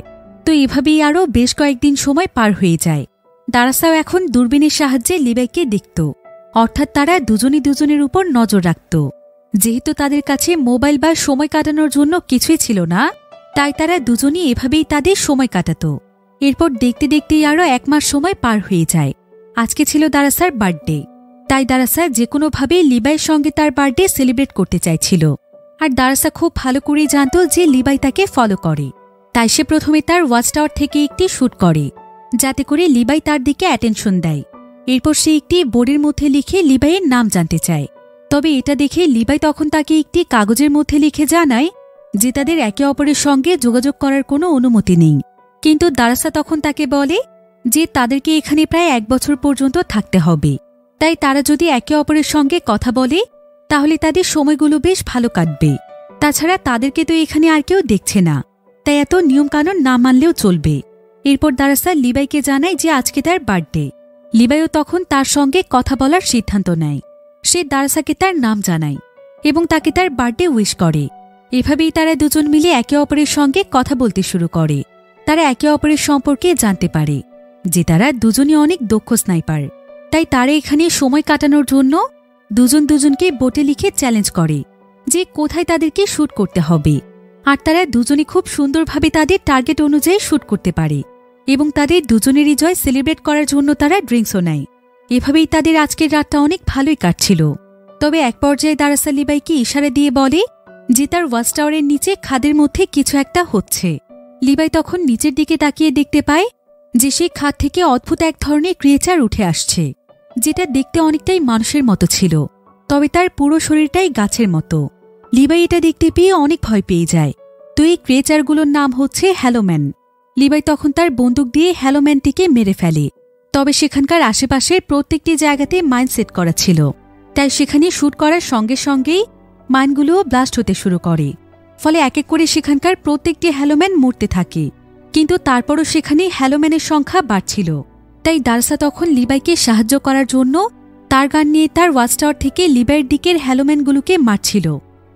তো এভাবেই আরও বেশ কয়েকদিন সময় পার হয়ে যায়। দারাসাও এখন দূরবীনের সাহায্যে লিবাইকে দেখত, অর্থাৎ তারা দুজনই দুজনের উপর নজর রাখত। যেহেতু তাদের কাছে মোবাইল বা সময় কাটানোর জন্য কিছুই ছিল না, তাই তারা দুজনই এভাবেই তাদের সময় কাটাত। এরপর দেখতে দেখতেই আরও 1 মাস সময় পার হয়ে যায়। আজকে ছিল দারাসার বার্থডে, তাই দারাসা যে কোনোভাবেই লিবাইয়ের সঙ্গে তার বার্থডে সেলিব্রেট করতে চাইছিল। আর দারাসা খুব ভালো করেই জানত যে লিবাই তাকে ফলো করে, তাই সে প্রথমে তার ওয়াচ টাওয়ার থেকে একটি শ্যুট করে যাতে করে লিবাই তার দিকে অ্যাটেনশন দেয়। এরপর সে একটি বোর্ডের মধ্যে লিখে লিবাইয়ের নাম জানতে চায়। তবে এটা দেখে লিবাই তখন তাকে একটি কাগজের মধ্যে লিখে জানায় যে তাদের একে অপরের সঙ্গে যোগাযোগ করার কোনো অনুমতি নেই। কিন্তু দারাসা তখন তাকে বলে যে তাদেরকে এখানে প্রায় 1 বছর পর্যন্ত থাকতে হবে, তাই তারা যদি একে অপরের সঙ্গে কথা বলে তাহলে তাদের সময়গুলো বেশ ভালো কাটবে। তাছাড়া তাদেরকে তো এখানে আর কেউ দেখছে না, তাই এত নিয়মকানুন না মানলেও চলবে। এরপর দারাসা লিবাইকে জানায় যে আজকে তার বার্থডে। লিবাইও তখন তার সঙ্গে কথা বলার সিদ্ধান্ত নেয়। সে দারাসাকে তার নাম জানায় এবং তাকে তার বার্থডে উইশ করে। এভাবেই তারা দুজন মিলে একে অপরের সঙ্গে কথা বলতে শুরু করে। তারা একে অপরের সম্পর্কে জানতে পারে যে তারা দুজনই অনেক দক্ষ স্নাইপার। তাই তারা এখানে সময় কাটানোর জন্য দুজন দুজনকে বোটে লিখে চ্যালেঞ্জ করে যে কোথায় তাদেরকে শ্যুট করতে হবে। আর তারা দুজনে খুব সুন্দরভাবে তাদের টার্গেট অনুযায়ী শ্যুট করতে পারে এবং তাদের দুজনেরই জয় সেলিব্রেট করার জন্য তারা ড্রিঙ্কসও নেয়। এভাবেই তাদের আজকের রাতটা অনেক ভালোই কাটছিল। তবে এক পর্যায়ে দারাসা লিবাইকে ইশারা দিয়ে বলে যে তার ওয়াচ টাওয়ারের নিচে খাদের মধ্যে কিছু একটা হচ্ছে। লিবাই তখন নিচের দিকে তাকিয়ে দেখতে পায় যে সেই খাদ থেকে অদ্ভুত এক ধরনের ক্রিয়েচার উঠে আসছে, যেটা দেখতে অনেকটাই মানুষের মতো ছিল, তবে তার পুরো শরীরটাই গাছের মতো। লিবাই এটা দেখতে পেয়ে অনেক ভয় পেয়ে যায়। তো এই ক্রিয়েচারগুলোর নাম হচ্ছে হ্যালোম্যান। লিবাই তখন তার বন্দুক দিয়ে হ্যালোম্যানটিকে মেরে ফেলে। তবে সেখানকার আশেপাশের প্রত্যেকটি জায়গাতে মাইন সেট করা ছিল, তাই সেখানে শ্যুট করার সঙ্গে সঙ্গেই মাইনগুলোও ব্লাস্ট হতে শুরু করে। ফলে এক এক করে সেখানকার প্রত্যেকটি হ্যালোম্যান মরতে থাকে। কিন্তু তারপরও সেখানে হ্যালোম্যানের সংখ্যা বাড়ছিল। তাই দারাসা তখন লিবাইকে সাহায্য করার জন্য তার গান নিয়ে তার ওয়াচ টাওয়ার থেকে লিবাইয়ের দিকের হ্যালোম্যানগুলোকে মারছিল।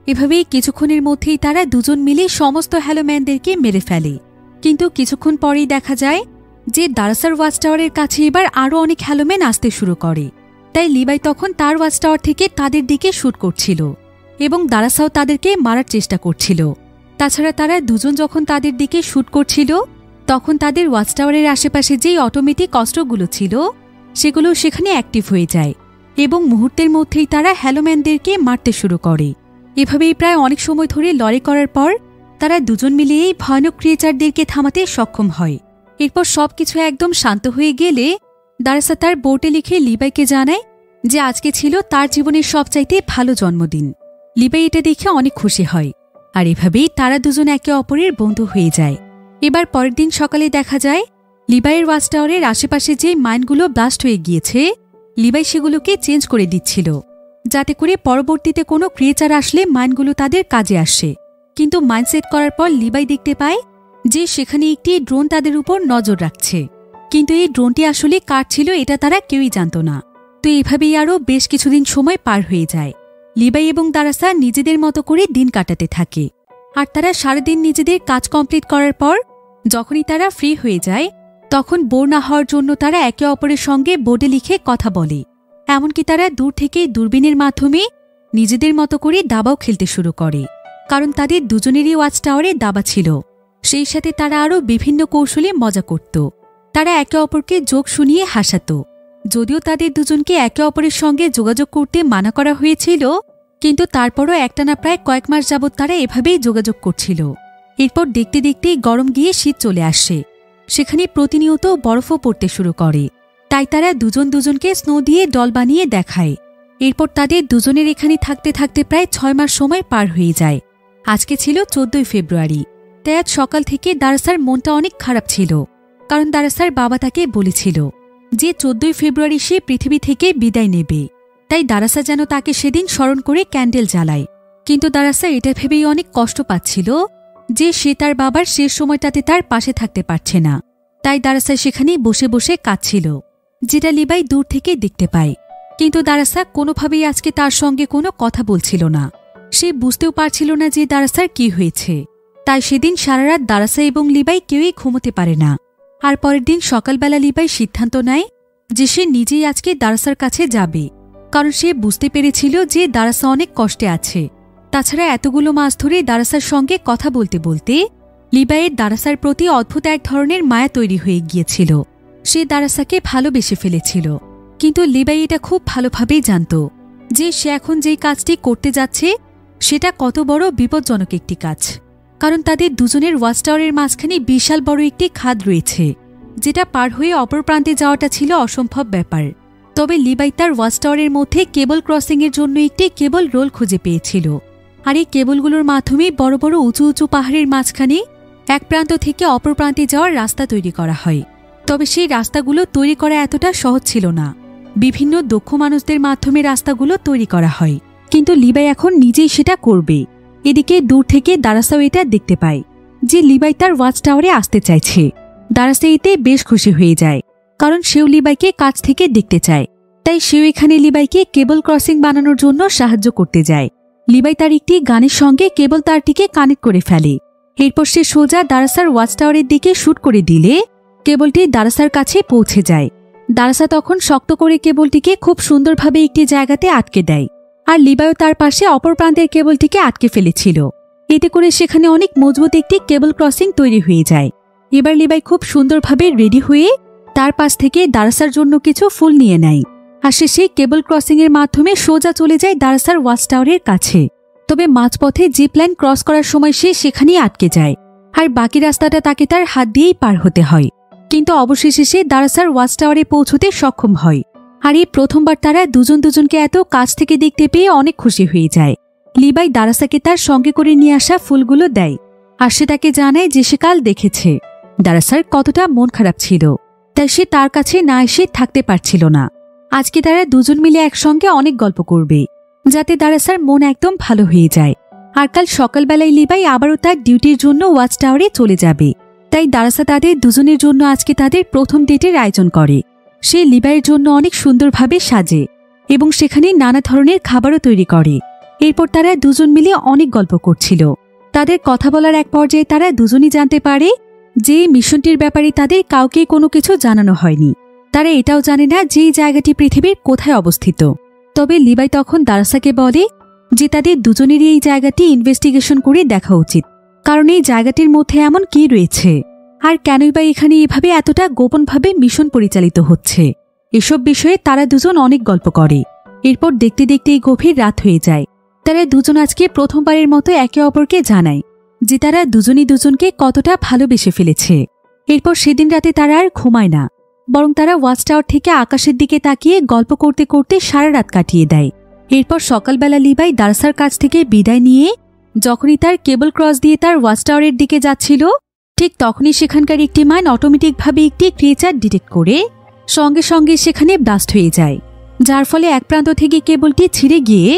এভাবেই কিছুক্ষণের মধ্যেই তারা দুজন মিলে সমস্ত হ্যালোম্যানদেরকে মেরে ফেলে। কিন্তু কিছুক্ষণ পরেই দেখা যায় যে দারাসার ওয়াচ টাওয়ারের কাছে এবার আরও অনেক হ্যালোম্যান আসতে শুরু করে। তাই লিবাই তখন তার ওয়াচ টাওয়ার থেকে তাদের দিকে শ্যুট করছিল এবং দারাসাও তাদেরকে মারার চেষ্টা করছিল। তাছাড়া তারা দুজন যখন তাদের দিকে শ্যুট করছিল তখন তাদের ওয়াচ টাওয়ারের আশেপাশে যেই অটোমেটিক অস্ত্রগুলো ছিল সেগুলো সেখানে অ্যাক্টিভ হয়ে যায় এবং মুহূর্তের মধ্যেই তারা হ্যালোম্যানদেরকে মারতে শুরু করে। এভাবেই প্রায় অনেক সময় ধরে লড়াই করার পর তারা দুজন মিলে এই ভয়ানক ক্রিয়েচারদেরকে থামাতে সক্ষম হয়। এরপর সবকিছু একদম শান্ত হয়ে গেলে দারাসা তার বোর্ডে লিখে লিবাইকে জানায় যে আজকে ছিল তার জীবনের সবচাইতে ভালো জন্মদিন লিবাই এটা দেখে অনেক খুশি হয়, আর এভাবেই তারা দুজন একে অপরের বন্ধু হয়ে যায়। এবার পরের দিন সকালে দেখা যায় লিবাইয়ের ওয়াচ টাওয়ারের আশেপাশে যে মাইনগুলো ব্লাস্ট হয়ে গিয়েছে, লিবাই সেগুলোকে চেঞ্জ করে দিচ্ছিল, যাতে করে পরবর্তীতে কোনো ক্রিয়েচার আসলে মাইনগুলো তাদের কাজে আসে। কিন্তু মাইন সেট করার পর লিবাই দেখতে পায় যে সেখানে একটি ড্রোন তাদের উপর নজর রাখছে, কিন্তু এই ড্রোনটি আসলে কার ছিল এটা তারা কেউই জানত না। তো এভাবেই আরও বেশ কিছুদিন সময় পার হয়ে যায়। লিবাই এবং দারাসা নিজেদের মতো করে দিন কাটাতে থাকে, আর তারা সারাদিন নিজেদের কাজ কমপ্লিট করার পর যখনই তারা ফ্রি হয়ে যায় তখন বোর না হওয়ার জন্য তারা একে অপরের সঙ্গে বোর্ডে লিখে কথা বলে। এমনকি তারা দূর থেকে দূরবীনের মাধ্যমে নিজেদের মতো করে দাবাও খেলতে শুরু করে, কারণ তাদের দুজনেরই ওয়াচ টাওয়ারে দাবা ছিল। সেই সাথে তারা আরও বিভিন্ন কৌশলে মজা করত। তারা একে অপরকে যোগ শুনিয়ে হাসাত। যদিও তাদের দুজনকে একে অপরের সঙ্গে যোগাযোগ করতে মানা করা হয়েছিল, কিন্তু তারপরও একটানা প্রায় কয়েক মাস যাবৎ তারা এভাবেই যোগাযোগ করছিল। এরপর দেখতে দেখতেই গরম গিয়ে শীত চলে আসে। সেখানে প্রতিনিয়ত বরফও পড়তে শুরু করে, তাই তারা দুজন দুজনকে স্নো দিয়ে ডল বানিয়ে দেখায়। এরপর তাদের দুজনের এখানে থাকতে থাকতে প্রায় 6 মাস সময় পার হয়ে যায়। আজকে ছিল 14 ফেব্রুয়ারি। তাই আজ সকাল থেকে দারাসার মনটা অনেক খারাপ ছিল, কারণ দারাসার বাবা তাকে বলেছিল যে 14 ফেব্রুয়ারি সে পৃথিবী থেকে বিদায় নেবে। তাই দারাসা যেন তাকে সেদিন স্মরণ করে ক্যান্ডেল জ্বালায়। কিন্তু দারাসা এটা ভেবেই অনেক কষ্ট পাচ্ছিল যে সে তার বাবার শেষ সময়টাতে তার পাশে থাকতে পারছে না। তাই দারাসা সেখানেই বসে বসে কাঁদছিল, যেটা লিবাই দূর থেকে দেখতে পায়। কিন্তু দারাসা কোনোভাবেই আজকে তার সঙ্গে কোনো কথা বলছিল না। সে বুঝতেও পারছিল না যে দারাসার কি হয়েছে। তাই সেদিন সারা রাত দারাসা এবং লিবাই কেউই ঘুমোতে পারে না। আর পরের দিন সকালবেলা লিবাই সিদ্ধান্ত নেয় যে সে নিজেই আজকে দারাসার কাছে যাবে, কারণ সে বুঝতে পেরেছিল যে দারাসা অনেক কষ্টে আছে। তাছাড়া এতগুলো মাস ধরে দারাসার সঙ্গে কথা বলতে বলতে লিবাইয়ের দারাসার প্রতি অদ্ভুত এক ধরনের মায়া তৈরি হয়ে গিয়েছিল। সে দারাসাকে ভালোবেসে ফেলেছিল, কিন্তু লিবাই এটা খুব ভালোভাবেই জানত যে সে এখন যেই কাজটি করতে যাচ্ছে সেটা কত বড় বিপজ্জনক একটি কাজ। কারণ তাদের দুজনের ওয়াচ টাওয়ারের মাঝখানে বিশাল বড় একটি খাদ রয়েছে, যেটা পার হয়ে অপর প্রান্তে যাওয়াটা ছিল অসম্ভব ব্যাপার। তবে লিবাই তার ওয়াচ টাওয়ারের মধ্যে কেবল ক্রসিংয়ের জন্য একটি কেবল রোল খুঁজে পেয়েছিল। আর এই কেবলগুলোর মাধ্যমে বড় বড় উঁচু উঁচু পাহাড়ের মাঝখানে এক প্রান্ত থেকে অপর প্রান্তে যাওয়ার রাস্তা তৈরি করা হয়। তবে সেই রাস্তাগুলো তৈরি করা এতটা সহজ ছিল না। বিভিন্ন দক্ষ মানুষদের মাধ্যমে রাস্তাগুলো তৈরি করা হয়, কিন্তু লিবাই এখন নিজেই সেটা করবে। এদিকে দূর থেকে দারাসাও এটা দেখতে পায় যে লিবাই তার ওয়াচ টাওয়ারে আসতে চাইছে। দারাসা এতে বেশ খুশি হয়ে যায়, কারণ সেও লিবাইকে কাছ থেকে দেখতে চায়। তাই সেও এখানে লিবাইকে কেবল ক্রসিং বানানোর জন্য সাহায্য করতে যায়। লিবাই তার একটি গানের সঙ্গে কেবল তারটিকে কানেক্ট করে ফেলে। এরপর সে সোজা দারাসার ওয়াচ টাওয়ারের দিকে শুট করে দিলে কেবলটি দারাসার কাছে পৌঁছে যায়। দারাসা তখন শক্ত করে কেবলটিকে খুব সুন্দরভাবে একটি জায়গাতে আটকে দেয়, আর লিবাইও তার পাশে অপর প্রান্তের কেবলটিকে আটকে ফেলেছিল। এতে করে সেখানে অনেক মজবুত একটি কেবল ক্রসিং তৈরি হয়ে যায়। এবার লিবাই খুব সুন্দরভাবে রেডি হয়ে তার পাশ থেকে দারাসার জন্য কিছু ফুল নিয়ে নেয়, আর সে সেই কেবল ক্রসিংয়ের মাধ্যমে সোজা চলে যায় দারাসার ওয়াচ টাওয়ারের কাছে। তবে মাঝপথে জিপ লাইন ক্রস করার সময় সে সেখানেই আটকে যায়, আর বাকি রাস্তাটা তাকে তার হাত দিয়েই পার হতে হয়। কিন্তু অবশেষে সে দারাসার ওয়াচ টাওয়ারে পৌঁছতে সক্ষম হয়। আর এই প্রথমবার তারা দুজন দুজনকে এত কাছ থেকে দেখতে পেয়ে অনেক খুশি হয়ে যায়। লিবাই দারাসাকে তার সঙ্গে করে নিয়ে আসা ফুলগুলো দেয়, আর সে তাকে জানায় যে সে কাল দেখেছে দারাসার কতটা মন খারাপ ছিল, তাই সে তার কাছে না এসে থাকতে পারছিল না। আজকে তারা দুজন মিলে একসঙ্গে অনেক গল্প করবে, যাতে দারাসার মন একদম ভালো হয়ে যায়। আর কাল সকালবেলায় লিবাই আবারও তার ডিউটির জন্য ওয়াচ টাওয়ারে চলে যাবে। তাই দারাসা তাদের দুজনের জন্য আজকে তাদের প্রথম ডেটের আয়োজন করে। সে লিবাইয়ের জন্য অনেক সুন্দরভাবে সাজে এবং সেখানে নানা ধরনের খাবারও তৈরি করে। এরপর তারা দুজন মিলে অনেক গল্প করছিল। তাদের কথা বলার এক পর্যায়ে তারা দুজনই জানতে পারে যে মিশনটির ব্যাপারে তাদের কাউকে কোনো কিছু জানানো হয়নি। তারা এটাও জানে না যে জায়গাটি পৃথিবীর কোথায় অবস্থিত। তবে লিবাই তখন দারাসাকে বলে যে তাদের দুজনেরই এই জায়গাটি ইনভেস্টিগেশন করে দেখা উচিত, কারণ এই জায়গাটির মধ্যে এমন কি রয়েছে, আর কেনই বা এখানে এভাবে এতটা গোপনভাবে মিশন পরিচালিত হচ্ছে। এসব বিষয়ে তারা দুজন অনেক গল্প করে। এরপর দেখতে দেখতে এই গভীর রাত হয়ে যায়। তারা দুজন আজকে প্রথমবারের মতো একে অপরকে জানায় যে তারা দুজনই দুজনকে কতটা ভালোবেসে ফেলেছে। এরপর সেদিন রাতে তারা আর ঘুমায় না, বরং তারা ওয়াচ টাওয়ার থেকে আকাশের দিকে তাকিয়ে গল্প করতে করতে সারা রাত কাটিয়ে দেয়। এরপর সকালবেলা লিবাই দারাসার কাছ থেকে বিদায় নিয়ে যখনই তার কেবল ক্রস দিয়ে তার ওয়াচ টাওয়ারের দিকে যাচ্ছিল, ঠিক তখনই সেখানকার একটি মাইন অটোমেটিকভাবে একটি ক্রিয়েচার ডিটেক্ট করে সঙ্গে সঙ্গে সেখানে ব্লাস্ট হয়ে যায়, যার ফলে এক প্রান্ত থেকে কেবলটি ছিঁড়ে গিয়ে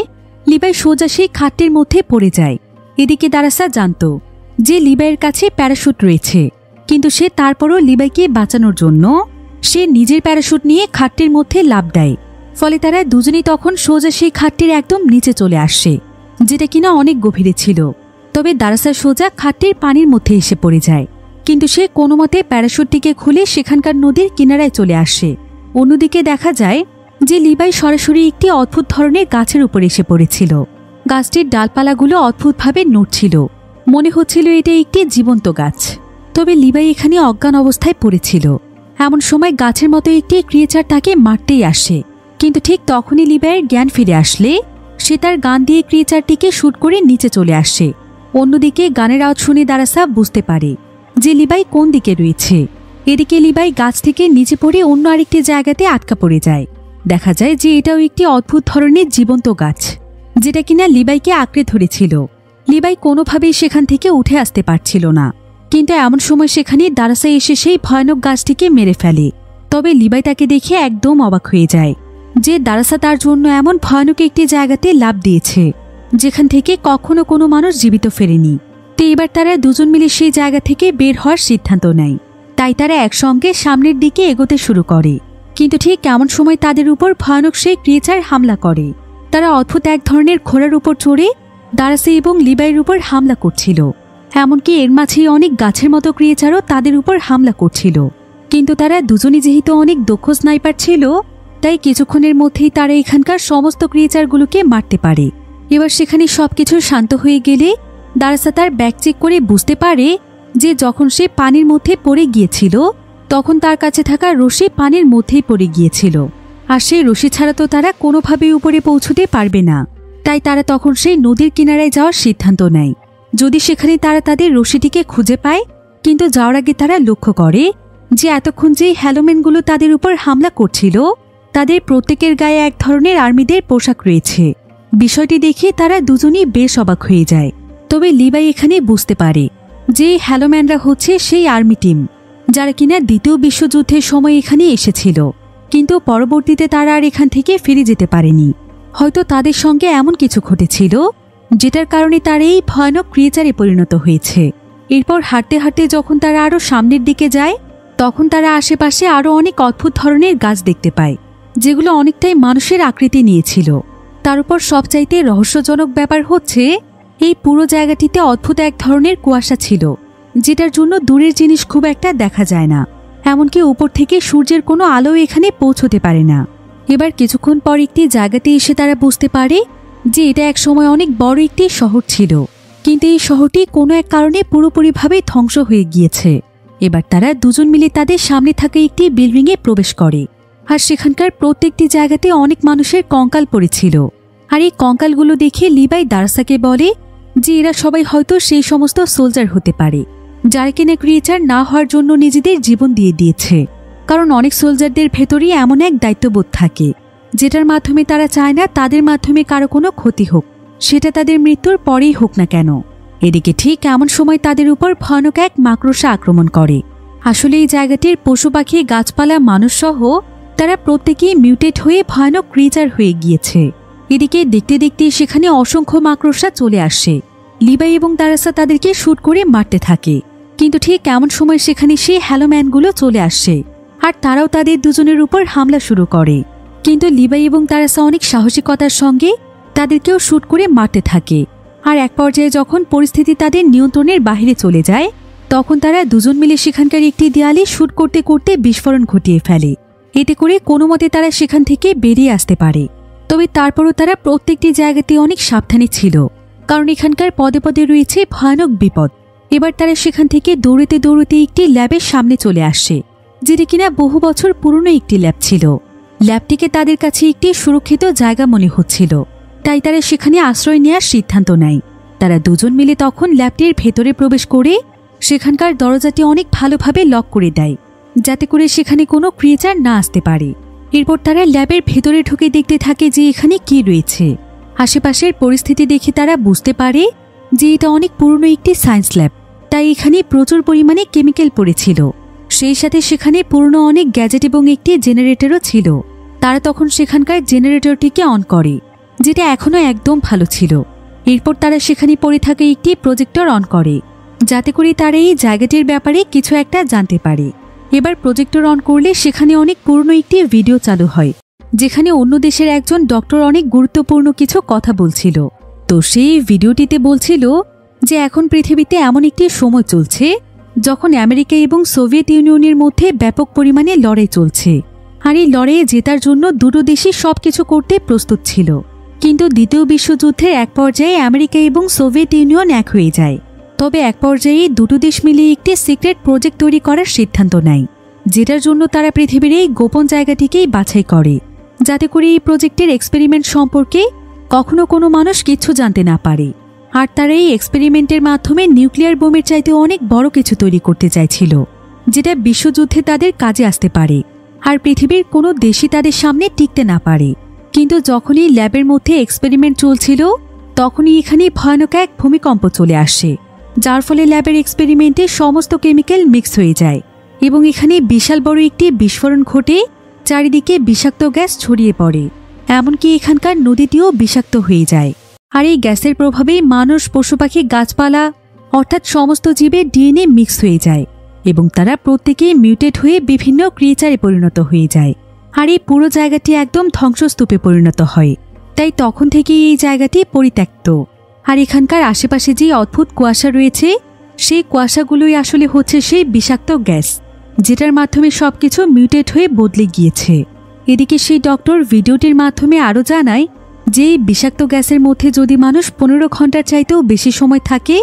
লিবাই সোজা সেই খাটটির মধ্যে পড়ে যায়। এদিকে দারাসা জানত যে লিবাইয়ের কাছে প্যারাশুট রয়েছে, কিন্তু সে তারপরও লিবাইকে বাঁচানোর জন্য সে নিজের প্যারাশুট নিয়ে খাটটির মধ্যে লাফ দেয়। ফলে তারা দুজনেই তখন সোজা সেই খাটটির একদম নিচে চলে আসে, যেটা কিনা অনেক গভীরে ছিল। তবে দারাসা সোজা খাটটির পানির মধ্যে এসে পড়ে যায়, কিন্তু সে কোনো মতে প্যারাশুটটিকে খুলে সেখানকার নদীর কিনারায় চলে আসে। অন্যদিকে দেখা যায় যে লিবাই সরাসরি একটি অদ্ভুত ধরনের গাছের উপর এসে পড়েছিল। গাছটির ডালপালাগুলো অদ্ভুতভাবে নড়ছিল, মনে হচ্ছিল এটা একটি জীবন্ত গাছ। তবে লিবাই এখানে অজ্ঞান অবস্থায় পড়েছিল। এমন সময় গাছের মতো একটি ক্রিয়েচার তাকে মারতেই আসে, কিন্তু ঠিক তখনই লিবাইয়ের জ্ঞান ফিরে আসলে সে তার গান দিয়ে ক্রিয়েচারটিকে শুট করে নিচে চলে আসে। অন্যদিকে গানের আওয়াজ শুনে দারাসা বুঝতে পারে যে লিবাই কোন দিকে রয়েছে। এদিকে লিবাই গাছ থেকে নিচে পড়ে অন্য আরেকটি জায়গাতে আটকা পড়ে যায়। দেখা যায় যে এটাও একটি অদ্ভুত ধরনের জীবন্ত গাছ, যেটা কিনা লিবাইকে আঁকড়ে ধরেছিল। লিবাই কোনোভাবেই সেখান থেকে উঠে আসতে পারছিল না, কিন্তু এমন সময় সেখানে দারাসা এসে সেই ভয়ানক গাছটিকে মেরে ফেলে। তবে লিবাই তাকে দেখে একদম অবাক হয়ে যায় যে দারাসা তার জন্য এমন ভয়ানক একটি জায়গাতে লাফ দিয়েছে যেখান থেকে কখনো কোনো মানুষ জীবিত ফেরেনি। তো এবার তারা দুজন মিলে সেই জায়গা থেকে বের হওয়ার সিদ্ধান্ত নেয়। তাই তারা একসঙ্গে সামনের দিকে এগোতে শুরু করে, কিন্তু ঠিক এমন সময় তাদের উপর ভয়ানক সেই ক্রিয়েচার হামলা করে। তারা অদ্ভুত এক ধরনের ঘোড়ার উপর চড়ে দারাসা এবং লিবাইয়ের উপর হামলা করছিল। এমনকি এর মাঝেই অনেক গাছের মতো ক্রিয়েচারও তাদের উপর হামলা করছিল। কিন্তু তারা দুজনই যেহেতু অনেক দক্ষ স্নাইপার ছিল, তাই কিছুক্ষণের মধ্যেই তারা এখানকার সমস্ত ক্রিয়েচারগুলোকে মারতে পারে। এবার সেখানে সবকিছু শান্ত হয়ে গেলে দারাসা তার ব্যাগ চেক করে বুঝতে পারে যে যখন সে পানির মধ্যে পড়ে গিয়েছিল তখন তার কাছে থাকা রশি পানির মধ্যেই পড়ে গিয়েছিল, আর সেই রশি ছাড়া তো তারা কোনোভাবেই উপরে পৌঁছতে পারবে না। তাই তারা তখন সেই নদীর কিনারায় যাওয়ার সিদ্ধান্ত নেয়, যদি সেখানে তারা তাদের রশিটিকে খুঁজে পায়। কিন্তু যাওয়ার আগে তারা লক্ষ্য করে যে এতক্ষণ যে হ্যালোম্যানগুলো তাদের উপর হামলা করছিল তাদের প্রত্যেকের গায়ে এক ধরনের আর্মিদের পোশাক রয়েছে। বিষয়টি দেখে তারা দুজনই বেশ অবাক হয়ে যায়। তবে লিবাই এখানে বুঝতে পারে যে হ্যালোম্যানরা হচ্ছে সেই আর্মি টিম যারা কিনা দ্বিতীয় বিশ্বযুদ্ধের সময় এখানে এসেছিল, কিন্তু পরবর্তীতে তারা আর এখান থেকে ফিরে যেতে পারেনি। হয়তো তাদের সঙ্গে এমন কিছু ঘটেছিল যেটার কারণে তারা এই ভয়ানক ক্রিয়েচারে পরিণত হয়েছে। এরপর হাঁটতে হাঁটতে যখন তারা আরও সামনের দিকে যায় তখন তারা আশেপাশে আরও অনেক অদ্ভুত ধরনের গাছ দেখতে পায়, যেগুলো অনেকটাই মানুষের আকৃতি নিয়েছিল। তার উপর সবচাইতে রহস্যজনক ব্যাপার হচ্ছে এই পুরো জায়গাটিতে অদ্ভুত এক ধরনের কুয়াশা ছিল, যেটার জন্য দূরের জিনিস খুব একটা দেখা যায় না। এমনকি উপর থেকে সূর্যের কোনো আলো এখানে পৌঁছতে পারে না। এবার কিছুক্ষণ পর একটি জায়গাতে এসে তারা বুঝতে পারে যে এটা এক সময় অনেক বড় একটি শহর ছিল, কিন্তু এই শহরটি কোনো এক কারণে পুরোপুরিভাবে ধ্বংস হয়ে গিয়েছে। এবার তারা দুজন মিলে তাদের সামনে থাকা একটি বিল্ডিংয়ে প্রবেশ করে, আর সেখানকার প্রত্যেকটি জায়গাতে অনেক মানুষের কঙ্কাল পড়েছিল। আর এই কঙ্কালগুলো দেখে লিবাই দারাসাকে বলে যে এরা সবাই হয়তো সেই সমস্ত সোলজার হতে পারে যারা কিনা ক্রিয়েচার না হওয়ার জন্য নিজেদের জীবন দিয়ে দিয়েছে। কারণ অনেক সোলজারদের ভেতরেই এমন এক দায়িত্ববোধ থাকে যেটার মাধ্যমে তারা চায় না তাদের মাধ্যমে কারো কোনো ক্ষতি হোক, সেটা তাদের মৃত্যুর পরেই হোক না কেন। এদিকে ঠিক এমন সময় তাদের উপর ভয়ানক এক মাকড়সা আক্রমণ করে। আসলে এই জায়গাটির পশু পাখি গাছপালা মানুষসহ তারা প্রত্যেকেই মিউটেট হয়ে ভয়ানক ক্রিয়েচার হয়ে গিয়েছে। এদিকে দেখতে দেখতে সেখানে অসংখ্য মাকড়সা চলে আসে। লিবাই এবং দারাসা তাদেরকে শুট করে মারতে থাকে, কিন্তু ঠিক এমন সময় সেখানে সেই হ্যালোম্যানগুলো চলে আসে, আর তারাও তাদের দুজনের উপর হামলা শুরু করে। কিন্তু লিবাই এবং দারাসা অনেক সাহসিকতার সঙ্গে তাদেরকেও শুট করে মারতে থাকে। আর এক পর্যায়ে যখন পরিস্থিতি তাদের নিয়ন্ত্রণের বাইরে চলে যায় তখন তারা দুজন মিলে সেখানকার একটি দেয়ালে শুট করতে করতে বিস্ফোরণ ঘটিয়ে ফেলে। এতে করে কোনো মতে তারা সেখান থেকে বেরিয়ে আসতে পারে। তবে তারপরও তারা প্রত্যেকটি জায়গাতে অনেক সাবধানে ছিল, কারণ এখানকার পদে পদে রয়েছে ভয়ানক বিপদ। এবার তারা সেখান থেকে দৌড়তে দৌড়তে একটি ল্যাবের সামনে চলে আসে, যেটি কিনা বহু বছর পুরনো একটি ল্যাব ছিল। ল্যাবটিকে তাদের কাছে একটি সুরক্ষিত জায়গা মনে হচ্ছিল, তাই তারা সেখানে আশ্রয় নেওয়ার সিদ্ধান্ত নেয়। তারা দুজন মিলে তখন ল্যাবটির ভেতরে প্রবেশ করে সেখানকার দরজাটি অনেক ভালোভাবে লক করে দেয়, যাতে করে সেখানে কোনো ক্রিয়েচার না আসতে পারে। এরপর তারা ল্যাবের ভেতরে ঢুকে দেখতে থাকে যে এখানে কি রয়েছে। আশেপাশের পরিস্থিতি দেখে তারা বুঝতে পারে যে এটা অনেক পুরনো একটি সায়েন্স ল্যাব, তাই এখানে প্রচুর পরিমাণে কেমিক্যাল পড়েছিল। সেই সাথে সেখানে পুরনো অনেক গ্যাজেট এবং একটি জেনারেটরও ছিল। তারা তখন সেখানকার জেনারেটরটিকে অন করে, যেটা এখনও একদম ভালো ছিল। এরপর তারা সেখানে পড়ে থাকা একটি প্রজেক্টর অন করে, যাতে করে তারা এই জায়গাটির ব্যাপারে কিছু একটা জানতে পারে। এবার প্রজেক্টর অন করলে সেখানে অনেক পুরনো একটি ভিডিও চালু হয়, যেখানে অন্য দেশের একজন ডক্টর অনেক গুরুত্বপূর্ণ কিছু কথা বলছিল। তো সেই ভিডিওটিতে বলছিল যে এখন পৃথিবীতে এমন একটি সময় চলছে যখন আমেরিকা এবং সোভিয়েত ইউনিয়নের মধ্যে ব্যাপক পরিমাণে লড়াই চলছে। আর এই লড়াইয়ে জেতার জন্য দুটো দেশই সবকিছু করতে প্রস্তুত ছিল। কিন্তু দ্বিতীয় বিশ্বযুদ্ধের এক পর্যায়ে আমেরিকা এবং সোভিয়েত ইউনিয়ন এক হয়ে যায়। তবে এক পর্যায়ে দুটো দেশ মিলে একটি সিক্রেট প্রজেক্ট তৈরি করার সিদ্ধান্ত নেয়, যেটার জন্য তারা পৃথিবীর এই গোপন জায়গাটিকেই বাছাই করে, যাতে করে এই প্রজেক্টের এক্সপেরিমেন্ট সম্পর্কে কখনো কোনো মানুষ কিচ্ছু জানতে না পারে। আর তারা এই এক্সপেরিমেন্টের মাধ্যমে নিউক্লিয়ার বোমের চাইতে অনেক বড় কিছু তৈরি করতে চাইছিল, যেটা বিশ্বযুদ্ধে তাদের কাজে আসতে পারে আর পৃথিবীর কোনো দেশই তাদের সামনে টিকতে না পারে। কিন্তু যখনই ল্যাবের মধ্যে এক্সপেরিমেন্ট চলছিল, তখনই এখানে ভয়ানক এক ভূমিকম্প চলে আসে, যার ফলে ল্যাবের এক্সপেরিমেন্টে সমস্ত কেমিক্যাল মিক্স হয়ে যায় এবং এখানে বিশাল বড় একটি বিস্ফোরণ ঘটে চারিদিকে বিষাক্ত গ্যাস ছড়িয়ে পড়ে। এমনকি এখানকার নদীটিও বিষাক্ত হয়ে যায়। আর এই গ্যাসের প্রভাবে মানুষ, পশু পাখি, গাছপালা অর্থাৎ সমস্ত জীবের ডিএনএ মিক্স হয়ে যায় এবং তারা প্রত্যেকেই মিউটেট হয়ে বিভিন্ন ক্রিয়েচারে পরিণত হয়ে যায়। আর এই পুরো জায়গাটি একদম ধ্বংসস্তূপে পরিণত হয়। তাই তখন থেকেই এই জায়গাটি পরিত্যক্ত। আর এখানকার আশেপাশে যে অদ্ভুত কুয়াশা রয়েছে, সেই কুয়াশাগুলোই আসলে হচ্ছে সেই বিষাক্ত গ্যাস, যেটার মাধ্যমে সবকিছু মিউটেট হয়ে বদলে গিয়েছে। এদিকে সেই ডক্টর ভিডিওটির মাধ্যমে আরও জানায় যে এই বিষাক্ত গ্যাসের মধ্যে যদি মানুষ 15 ঘন্টার চাইতেও বেশি সময় থাকে,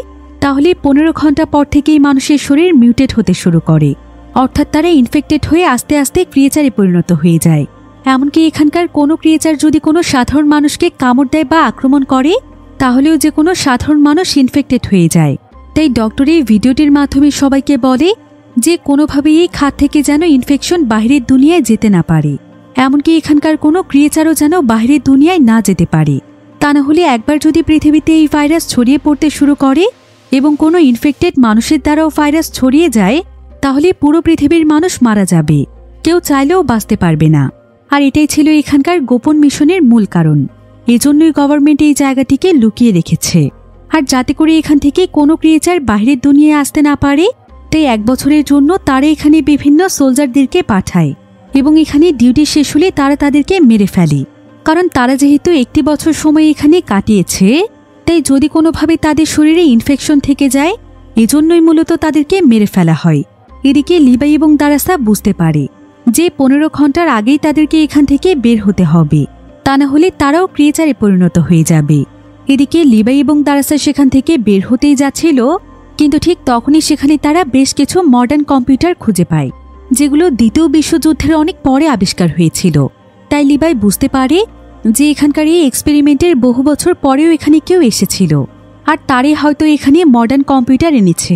তাহলে 15 ঘন্টা পর থেকেই মানুষের শরীর মিউটেট হতে শুরু করে, অর্থাৎ তারা ইনফেক্টেড হয়ে আস্তে আস্তে ক্রিয়েচারে পরিণত হয়ে যায়। এমনকি এখানকার কোনো ক্রিয়েচার যদি কোনো সাধারণ মানুষকে কামড় দেয় বা আক্রমণ করে, তাহলেও যে কোনো সাধারণ মানুষ ইনফেক্টেড হয়ে যায়। তাই ডক্টর এই ভিডিওটির মাধ্যমে সবাইকে বলে যে কোনোভাবেই এই খাত থেকে যেন ইনফেকশন বাইরের দুনিয়ায় যেতে না পারে, এমনকি এখানকার কোনো ক্রিয়েচারও যেন বাইরের দুনিয়ায় না যেতে পারে। তা না হলে একবার যদি পৃথিবীতে এই ভাইরাস ছড়িয়ে পড়তে শুরু করে এবং কোনো ইনফেক্টেড মানুষের দ্বারাও ভাইরাস ছড়িয়ে যায়, তাহলে পুরো পৃথিবীর মানুষ মারা যাবে, কেউ চাইলেও বাঁচতে পারবে না। আর এটাই ছিল এখানকার গোপন মিশনের মূল কারণ। এজন্যই গভর্নমেন্ট এই জায়গাটিকে লুকিয়ে রেখেছে। আর যাতে করে এখান থেকে কোনো ক্রিয়েচার বাইরের দুনিয়ায় আসতে না পারে, তাই 1 বছরের জন্য তারা এখানে বিভিন্ন সোলজারদেরকে পাঠায় এবং এখানে ডিউটি শেষ হলে তারা তাদেরকে মেরে ফেলে। কারণ তারা যেহেতু 1 বছর সময় এখানে কাটিয়েছে, তাই যদি কোনোভাবে তাদের শরীরে ইনফেকশন থেকে যায়, এজন্যই মূলত তাদেরকে মেরে ফেলা হয়। এদিকে লিবাই এবং দারাসা বুঝতে পারে যে 15 ঘন্টার আগেই তাদেরকে এখান থেকে বের হতে হবে, তা না হলে তারাও ক্রিয়েচারে পরিণত হয়ে যাবে। এদিকে লিবাই এবং দারাসা সেখান থেকে বের হতেই যাচ্ছিল, কিন্তু ঠিক তখনই সেখানে তারা বেশ কিছু মডার্ন কম্পিউটার খুঁজে পায়, যেগুলো দ্বিতীয় বিশ্বযুদ্ধের অনেক পরে আবিষ্কার হয়েছিল। তাই লিবাই বুঝতে পারে যে এখানকার এই এক্সপেরিমেন্টের বহু বছর পরেও এখানে কেউ এসেছিল, আর তারই হয়তো এখানে মডার্ন কম্পিউটার এনেছে।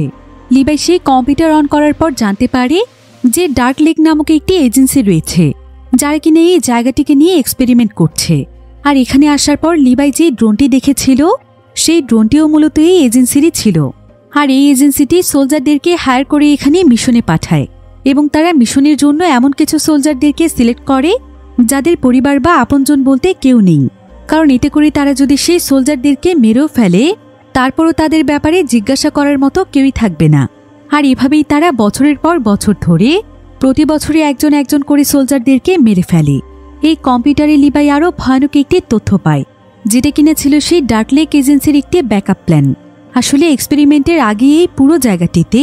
লিবাই সেই কম্পিউটার অন করার পর জানতে পারে যে ডার্ক লেক নামক একটি এজেন্সি রয়েছে, যারা কিনা এই জায়গাটিকে নিয়ে এক্সপেরিমেন্ট করছে। আর এখানে আসার পর লিবাই যে ড্রোনটি দেখেছিল, সেই ড্রোনটিও মূলত এই এজেন্সিরই ছিল। আর এই এজেন্সিটি সোলজারদেরকে হায়ার করে এখানে মিশনে পাঠায় এবং তারা মিশনের জন্য এমন কিছু সোলজারদেরকে সিলেক্ট করে যাদের পরিবার বা আপনজন বলতে কেউ নেই। কারণ এতে করে তারা যদি সেই সোলজারদেরকে মেরেও ফেলে, তারপরও তাদের ব্যাপারে জিজ্ঞাসা করার মতো কেউই থাকবে না। আর এভাবেই তারা বছরের পর বছর ধরে প্রতি বছরে একজন একজন করে সোলজারদেরকে মেরে ফেলে। এই কম্পিউটারে লিবাই আরও ভয়ানক একটি তথ্য পায়, যেটা কিনা ছিল সেই ডার্ক লেক এজেন্সির একটি ব্যাকআপ প্ল্যান। আসলে এক্সপেরিমেন্টের আগে এই পুরো জায়গাটিতে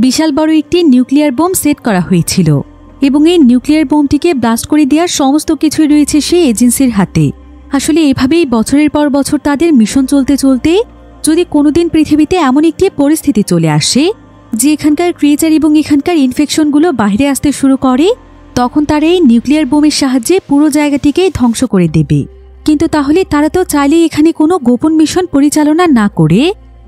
বিশাল বড় একটি নিউক্লিয়ার বোম সেট করা হয়েছিল এবং এই নিউক্লিয়ার বোমটিকে ব্লাস্ট করে দেওয়ার সমস্ত কিছুই রয়েছে সেই এজেন্সির হাতে। আসলে এভাবেই বছরের পর বছর তাদের মিশন চলতে চলতে যদি কোনোদিন পৃথিবীতে এমন একটি পরিস্থিতি চলে আসে যে এখানকার ক্রিয়েচার এবং এখানকার ইনফেকশনগুলো বাইরে আসতে শুরু করে, তখন তারা এই নিউক্লিয়ার বোমের সাহায্যে পুরো জায়গাটিকে ধ্বংস করে দেবে। কিন্তু তাহলে তারা তো চাইলেই এখানে কোনো গোপন মিশন পরিচালনা না করে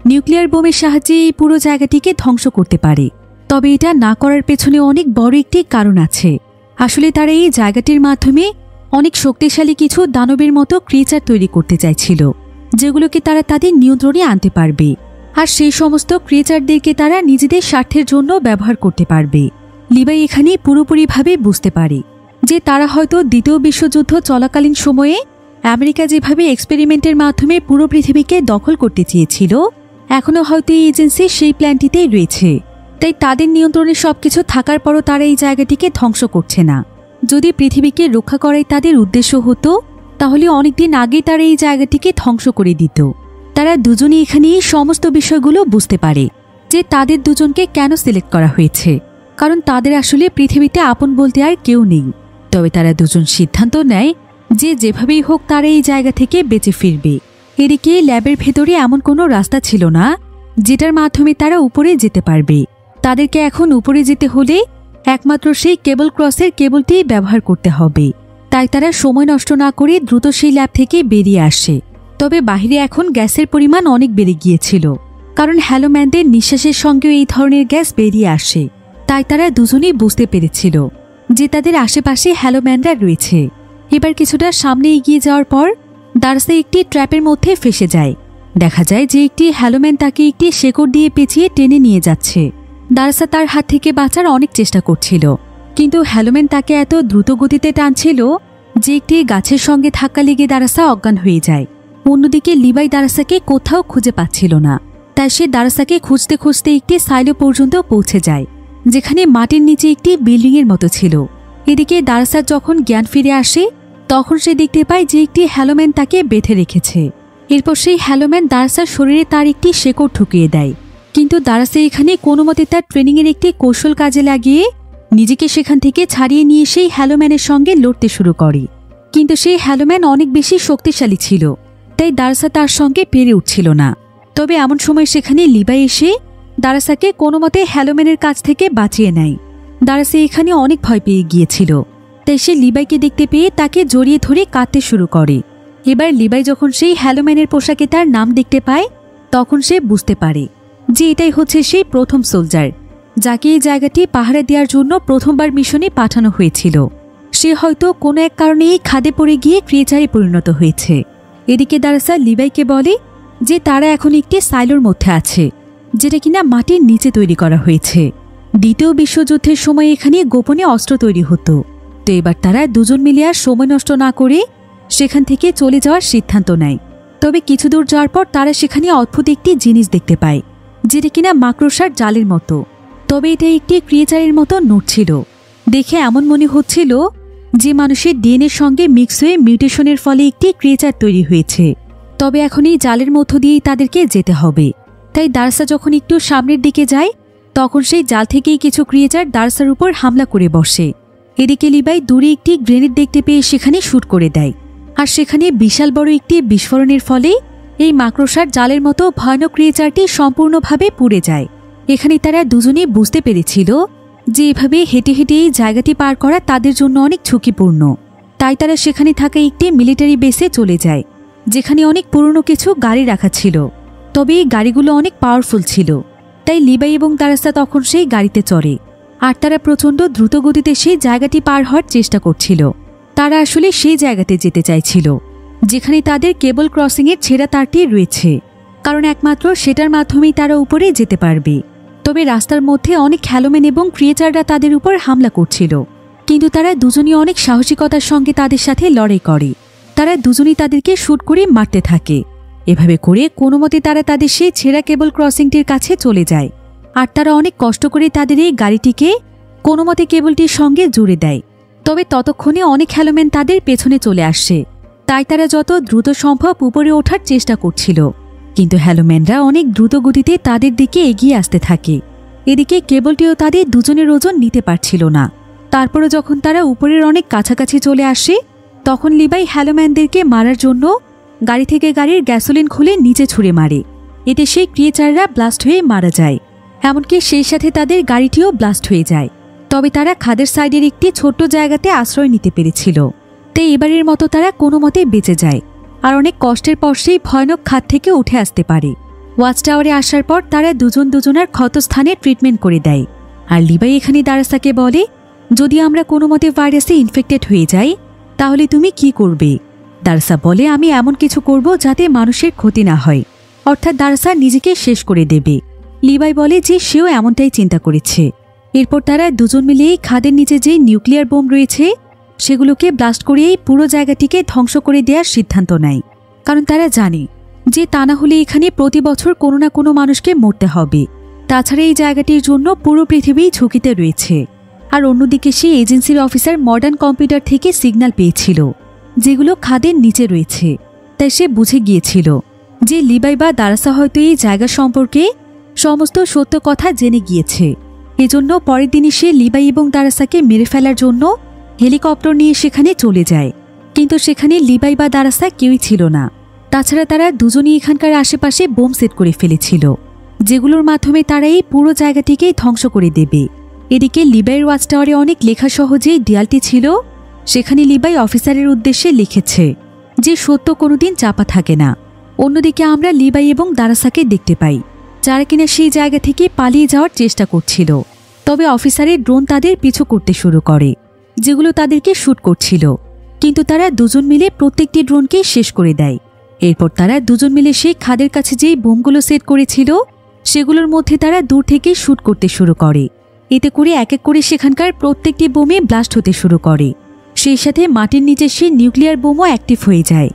নিউক্লিয়ার বোমের সাহায্যে এই পুরো জায়গাটিকে ধ্বংস করতে পারে। তবে এটা না করার পেছনে অনেক বড় একটি কারণ আছে। আসলে তারা এই জায়গাটির মাধ্যমে অনেক শক্তিশালী কিছু দানবের মতো ক্রিয়েচার তৈরি করতে চাইছিল, যেগুলোকে তারা তাদের নিয়ন্ত্রণে আনতে পারবে, আর সেই সমস্ত ক্রিয়েচারদেরকে তারা নিজেদের স্বার্থের জন্য ব্যবহার করতে পারবে। লিবাই এখানে পুরোপুরিভাবে বুঝতে পারে যে তারা হয়তো দ্বিতীয় বিশ্বযুদ্ধ চলাকালীন সময়ে আমেরিকা যেভাবে এক্সপেরিমেন্টের মাধ্যমে পুরো পৃথিবীকে দখল করতে চেয়েছিল, এখনও হয়তো এই এজেন্সি সেই প্ল্যানটিতেই রয়েছে। তাই তাদের নিয়ন্ত্রণে সবকিছু থাকার পরও তারা এই জায়গাটিকে ধ্বংস করছে না। যদি পৃথিবীকে রক্ষা করাই তাদের উদ্দেশ্য হতো, তাহলে অনেকদিন আগেই তারা এই জায়গাটিকে ধ্বংস করে দিত। তারা দুজনে এখানে এই সমস্ত বিষয়গুলো বুঝতে পারে যে তাদের দুজনকে কেন সিলেক্ট করা হয়েছে, কারণ তাদের আসলে পৃথিবীতে আপন বলতে আর কেউ নেই। তবে তারা দুজন সিদ্ধান্ত নেয় যে যেভাবেই হোক তারা এই জায়গা থেকে বেঁচে ফিরবে। এদিকে ল্যাবের ভেতরে এমন কোনো রাস্তা ছিল না যেটার মাধ্যমে তারা উপরে যেতে পারবে। তাদেরকে এখন উপরে যেতে হলে একমাত্র সেই কেবল ক্রসের কেবলটি ব্যবহার করতে হবে। তাই তারা সময় নষ্ট না করে দ্রুত সেই ল্যাব থেকে বেরিয়ে আসে। তবে বাহিরে এখন গ্যাসের পরিমাণ অনেক বেড়ে গিয়েছিল, কারণ হ্যালোম্যানদের নিঃশ্বাসের সঙ্গেও এই ধরনের গ্যাস বেরিয়ে আসে। তাই তারা দুজনেই বুঝতে পেরেছিল যে তাদের আশেপাশে হ্যালোম্যানরা রয়েছে। এবার কিছুটা সামনে এগিয়ে যাওয়ার পর দারসা একটি ট্র্যাপের মধ্যে ফেসে যায়। দেখা যায় যে একটি হ্যালোম্যান তাকে একটি শেকড় দিয়ে পেঁচিয়ে টেনে নিয়ে যাচ্ছে। দারসা তার হাত থেকে বাঁচার অনেক চেষ্টা করছিল, কিন্তু হ্যালোম্যান তাকে এত দ্রুত গতিতে টানছিল যে একটি গাছের সঙ্গে ধাক্কা লেগে দারসা অজ্ঞান হয়ে যায়। অন্যদিকে লিবাই দারসাকে কোথাও খুঁজে পাচ্ছিল না। তাই সে দারসাকে খুঁজতে খুঁজতে একটি সাইলো পর্যন্ত পৌঁছে যায়, যেখানে মাটির নিচে একটি বিল্ডিংয়ের মতো ছিল। এদিকে দারসার যখন জ্ঞান ফিরে আসে, তখন সে দেখতে পায় যে একটি হ্যালোম্যান তাকে বেঁধে রেখেছে। এরপর সেই হ্যালোম্যান দারসার শরীরে তার একটি শেকড় ঢুকিয়ে দেয়। কিন্তু দারসা এখানে কোনো মতে তার ট্রেনিংয়ের একটি কৌশল কাজে লাগিয়ে নিজেকে সেখান থেকে ছাড়িয়ে নিয়ে সেই হ্যালোম্যানের সঙ্গে লড়তে শুরু করে। কিন্তু সেই হ্যালোম্যান অনেক বেশি শক্তিশালী ছিল, তাই দারসা তার সঙ্গে পেরে উঠছিল না। তবে এমন সময় সেখানে লিবাই এসে দারসাকে কোনো মতে হ্যালোম্যানের কাছ থেকে বাঁচিয়ে নেয়। দারসা এখানে অনেক ভয় পেয়ে গিয়েছিল, তাই সে লিবাইকে দেখতে পেয়ে তাকে জড়িয়ে ধরে কাঁদতে শুরু করে। এবার লিবাই যখন সেই হ্যালোম্যানের পোশাকে তার নাম দেখতে পায়, তখন সে বুঝতে পারে যে এটাই হচ্ছে সেই প্রথম সোলজার, যাকে এই জায়গাটি পাহারা দেওয়ার জন্য প্রথমবার মিশনে পাঠানো হয়েছিল। সে হয়তো কোনো এক কারণে এই খাদে পড়ে গিয়ে ক্রিয়েচারে পরিণত হয়েছে। এদিকে দারসা লিবাইকে বলে যে তারা এখন একটি সাইলোর মধ্যে আছে, যেটা কিনা মাটির নিচে তৈরি করা হয়েছে। দ্বিতীয় বিশ্বযুদ্ধের সময় এখানে গোপনে অস্ত্র তৈরি হতো। তো এবার তারা দুজন মিলে আর সময় নষ্ট না করে সেখান থেকে চলে যাওয়ার সিদ্ধান্ত নেয়। তবে কিছু দূর যাওয়ার পর তারা সেখানে অদ্ভুত একটি জিনিস দেখতে পায়, যেটা কিনা মাকড়সার জালের মতো। তবে এটা একটি ক্রিয়েচারের মতো নড়ছিল। দেখে এমন মনে হচ্ছিল যে মানুষের ডিএনএর সঙ্গে মিক্স হয়ে মিউটেশনের ফলে একটি ক্রিয়েচার তৈরি হয়েছে। তবে এখন এই জালের মধ্য দিয়েই তাদেরকে যেতে হবে। তাই দারসা যখন একটু সামনের দিকে যায়, তখন সেই জাল থেকেই কিছু ক্রিয়েচার দারসার উপর হামলা করে বসে। এদিকে লিবাই দূরে একটি গ্রেনেড দেখতে পেয়ে সেখানে শুট করে দেয়, আর সেখানে বিশাল বড় একটি বিস্ফোরণের ফলে এই মাকড়সার জালের মতো ভয়ানক ক্রিয়েচারটি সম্পূর্ণভাবে পুড়ে যায়। এখানে তারা দুজনেই বুঝতে পেরেছিল যে এভাবে হেঁটে হেঁটে এই জায়গাটি পার করা তাদের জন্য অনেক ঝুঁকিপূর্ণ। তাই তারা সেখানে থাকা একটি মিলিটারি বেসে চলে যায়, যেখানে অনেক পুরনো কিছু গাড়ি রাখা ছিল। তবে এই গাড়িগুলো অনেক পাওয়ারফুল ছিল। তাই লিবাই এবং দারসা তখন সেই গাড়িতে চড়ে, আর তারা প্রচণ্ড দ্রুত গতিতে সেই জায়গাটি পার হওয়ার চেষ্টা করছিল। তারা আসলে সেই জায়গাতে যেতে চাইছিল যেখানে তাদের কেবল ক্রসিংয়ের ছেঁড়া তারটি রয়েছে, কারণ একমাত্র সেটার মাধ্যমেই তারা উপরে যেতে পারবে। তবে রাস্তার মধ্যে অনেক হ্যালোম্যান এবং ক্রিয়েচাররা তাদের উপর হামলা করছিল, কিন্তু তারা দুজনই অনেক সাহসিকতার সঙ্গে তাদের সাথে লড়াই করে। তারা দুজনই তাদেরকে শুট করে মারতে থাকে। এভাবে করে কোনো মতে তারা তাদের সেই ছেঁড়া কেবল ক্রসিংটির কাছে চলে যায়, আর তারা অনেক কষ্ট করে তাদের এই গাড়িটিকে কোনো মতে কেবলটির সঙ্গে জুড়ে দেয়। তবে ততক্ষণে অনেক হ্যালোম্যান তাদের পেছনে চলে আসছে, তাই তারা যত দ্রুত সম্ভব উপরে ওঠার চেষ্টা করছিল। কিন্তু হ্যালোম্যানরা অনেক দ্রুত গতিতে তাদের দিকে এগিয়ে আসতে থাকে। এদিকে কেবলটিও তাদের দুজনের ওজন নিতে পারছিল না। তারপরে যখন তারা উপরের অনেক কাছাকাছি চলে আসে, তখন লিবাই হ্যালোম্যানদেরকে মারার জন্য গাড়ি থেকে গাড়ির গ্যাসোলিন খুলে নিচে ছুঁড়ে মারে। এতে সেই ক্রিয়েচাররা ব্লাস্ট হয়ে মারা যায়। এমনকি সেই সাথে তাদের গাড়িটিও ব্লাস্ট হয়ে যায়। তবে তারা খাদের সাইডের একটি ছোট্ট জায়গাতে আশ্রয় নিতে পেরেছিল। তাই এবারের মতো তারা কোনো মতে বেঁচে যায়, আর অনেক কষ্টের পর সেই ভয়ানক খাদ থেকে উঠে আসতে পারে। ওয়াচ টাওয়ারে আসার পর তারা দুজন দুজনার ক্ষতস্থানে ট্রিটমেন্ট করে দেয়। আর লিবাই এখানে দারসাকে বলে যদি আমরা কোনো মতে ভাইরাসে ইনফেক্টেড হয়ে যাই তাহলে তুমি কি করবে? দারসা বলে, আমি এমন কিছু করব যাতে মানুষের ক্ষতি না হয়, অর্থাৎ দারসা নিজেকে শেষ করে দেবে। লিবাই বলে যে সেও এমনটাই চিন্তা করেছে। এরপর তারা দুজন মিলে খাদের নিচে যে নিউক্লিয়ার বোম রয়েছে সেগুলোকে ব্লাস্ট করিয়েই পুরো জায়গাটিকে ধ্বংস করে দেওয়ার সিদ্ধান্ত নেয়। কারণ তারা জানে যে তা না হলে এখানে প্রতি বছর কোনো না কোনো মানুষকে মরতে হবে। তাছাড়া এই জায়গাটির জন্য পুরো পৃথিবী ঝুঁকিতে রয়েছে। আর অন্যদিকে সেই এজেন্সির অফিসার মডার্ন কম্পিউটার থেকে সিগন্যাল পেয়েছিল যেগুলো খাদের নিচে রয়েছে। তাই সে বুঝে গিয়েছিল যে লিবাই বা দারাসা হয়তো এই জায়গা সম্পর্কে সমস্ত সত্য কথা জেনে গিয়েছে। এজন্য পরের দিনই সে লিবাই এবং দারাসাকে মেরে ফেলার জন্য হেলিকপ্টার নিয়ে সেখানে চলে যায়। কিন্তু সেখানে লিবাই বা দারাসা কেউই ছিল না। তাছাড়া তারা দুজনই এখানকার আশেপাশে বোম সেট করে ফেলেছিল, যেগুলোর মাধ্যমে তারা এই পুরো জায়গাটিকে ধ্বংস করে দেবে। এদিকে লিবাইয়ের ওয়াচ টাওয়ারে অনেক লেখা সহ যে দেয়ালটি ছিল সেখানে লিবাই অফিসারের উদ্দেশ্যে লিখেছে যে সত্য কোনোদিন চাপা থাকে না। অন্যদিকে আমরা লিবাই এবং দারাসাকে দেখতে পাই যারা কিনা সেই জায়গা থেকে পালিয়ে যাওয়ার চেষ্টা করছিল। তবে অফিসারের ড্রোন তাদের পিছু করতে শুরু করে, যেগুলো তাদেরকে শ্যুট করছিল। কিন্তু তারা দুজন মিলে প্রত্যেকটি ড্রোনকে শেষ করে দেয়। এরপর তারা দুজন মিলে সেই খাদের কাছে যেই বোমগুলো সেট করেছিল সেগুলোর মধ্যে তারা দূর থেকে শ্যুট করতে শুরু করে। এতে করে এক এক করে সেখানকার প্রত্যেকটি বোমে ব্লাস্ট হতে শুরু করে। সেই সাথে মাটির নিচে সেই নিউক্লিয়ার বোমও অ্যাক্টিভ হয়ে যায়।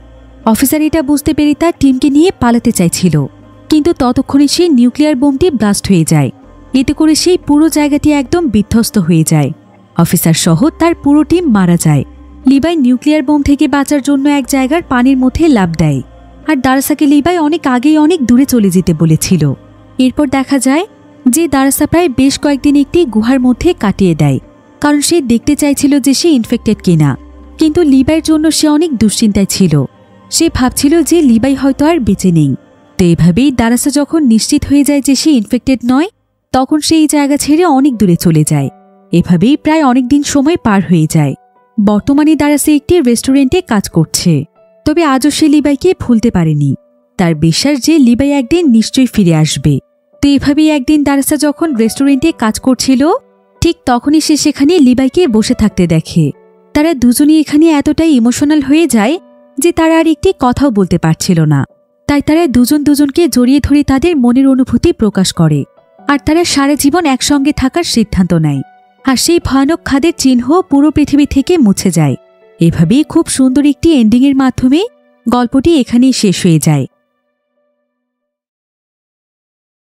অফিসার এটা বুঝতে পেরে তার টিমকে নিয়ে পালাতে চাইছিল, কিন্তু ততক্ষণে সেই নিউক্লিয়ার বোমটি ব্লাস্ট হয়ে যায়। এতে করে সেই পুরো জায়গাটি একদম বিধ্বস্ত হয়ে যায়। অফিসার সহ তার পুরো টিম মারা যায়। লিবাই নিউক্লিয়ার বোম থেকে বাঁচার জন্য এক জায়গার পানির মধ্যে লাফ দেয়, আর দারাসাকে লিবাই অনেক আগেই অনেক দূরে চলে যেতে বলেছিল। এরপর দেখা যায় যে দারাসা প্রায় বেশ কয়েকদিন একটি গুহার মধ্যে কাটিয়ে দেয়, কারণ সে দেখতে চাইছিল যে সে ইনফেক্টেড কিনা। কিন্তু লিবাইয়ের জন্য সে অনেক দুশ্চিন্তায় ছিল। সে ভাবছিল যে লিবাই হয়তো আর বেঁচে নেই। তো এভাবেই দারাসা যখন নিশ্চিত হয়ে যায় যে সে ইনফেক্টেড নয়, তখন সে এই জায়গা ছেড়ে অনেক দূরে চলে যায়। এভাবেই প্রায় অনেক দিন সময় পার হয়ে যায়। বর্তমানে দারাসা একটি রেস্টুরেন্টে কাজ করছে। তবে আজও সে লিবাইকে ভুলতে পারেনি। তার বিশ্বাস যে লিবাই একদিন নিশ্চয়ই ফিরে আসবে। তো এভাবেই একদিন দারাসা যখন রেস্টুরেন্টে কাজ করছিল, ঠিক তখনই সে সেখানে লিবাইকে বসে থাকতে দেখে। তারা দুজনই এখানে এতটাই ইমোশনাল হয়ে যায় যে তারা আর একটি কথাও বলতে পারছিল না। তাই তারা দুজন দুজনকে জড়িয়ে ধরে তাদের মনের অনুভূতি প্রকাশ করে, আর তারা সারা জীবন একসঙ্গে থাকার সিদ্ধান্ত নেয়। আর সেই ভয়ানক খাদের চিহ্ন পুরো পৃথিবী থেকে মুছে যায়। এভাবেই খুব সুন্দর একটি এন্ডিংয়ের মাধ্যমে গল্পটি এখানেই শেষ হয়ে যায়।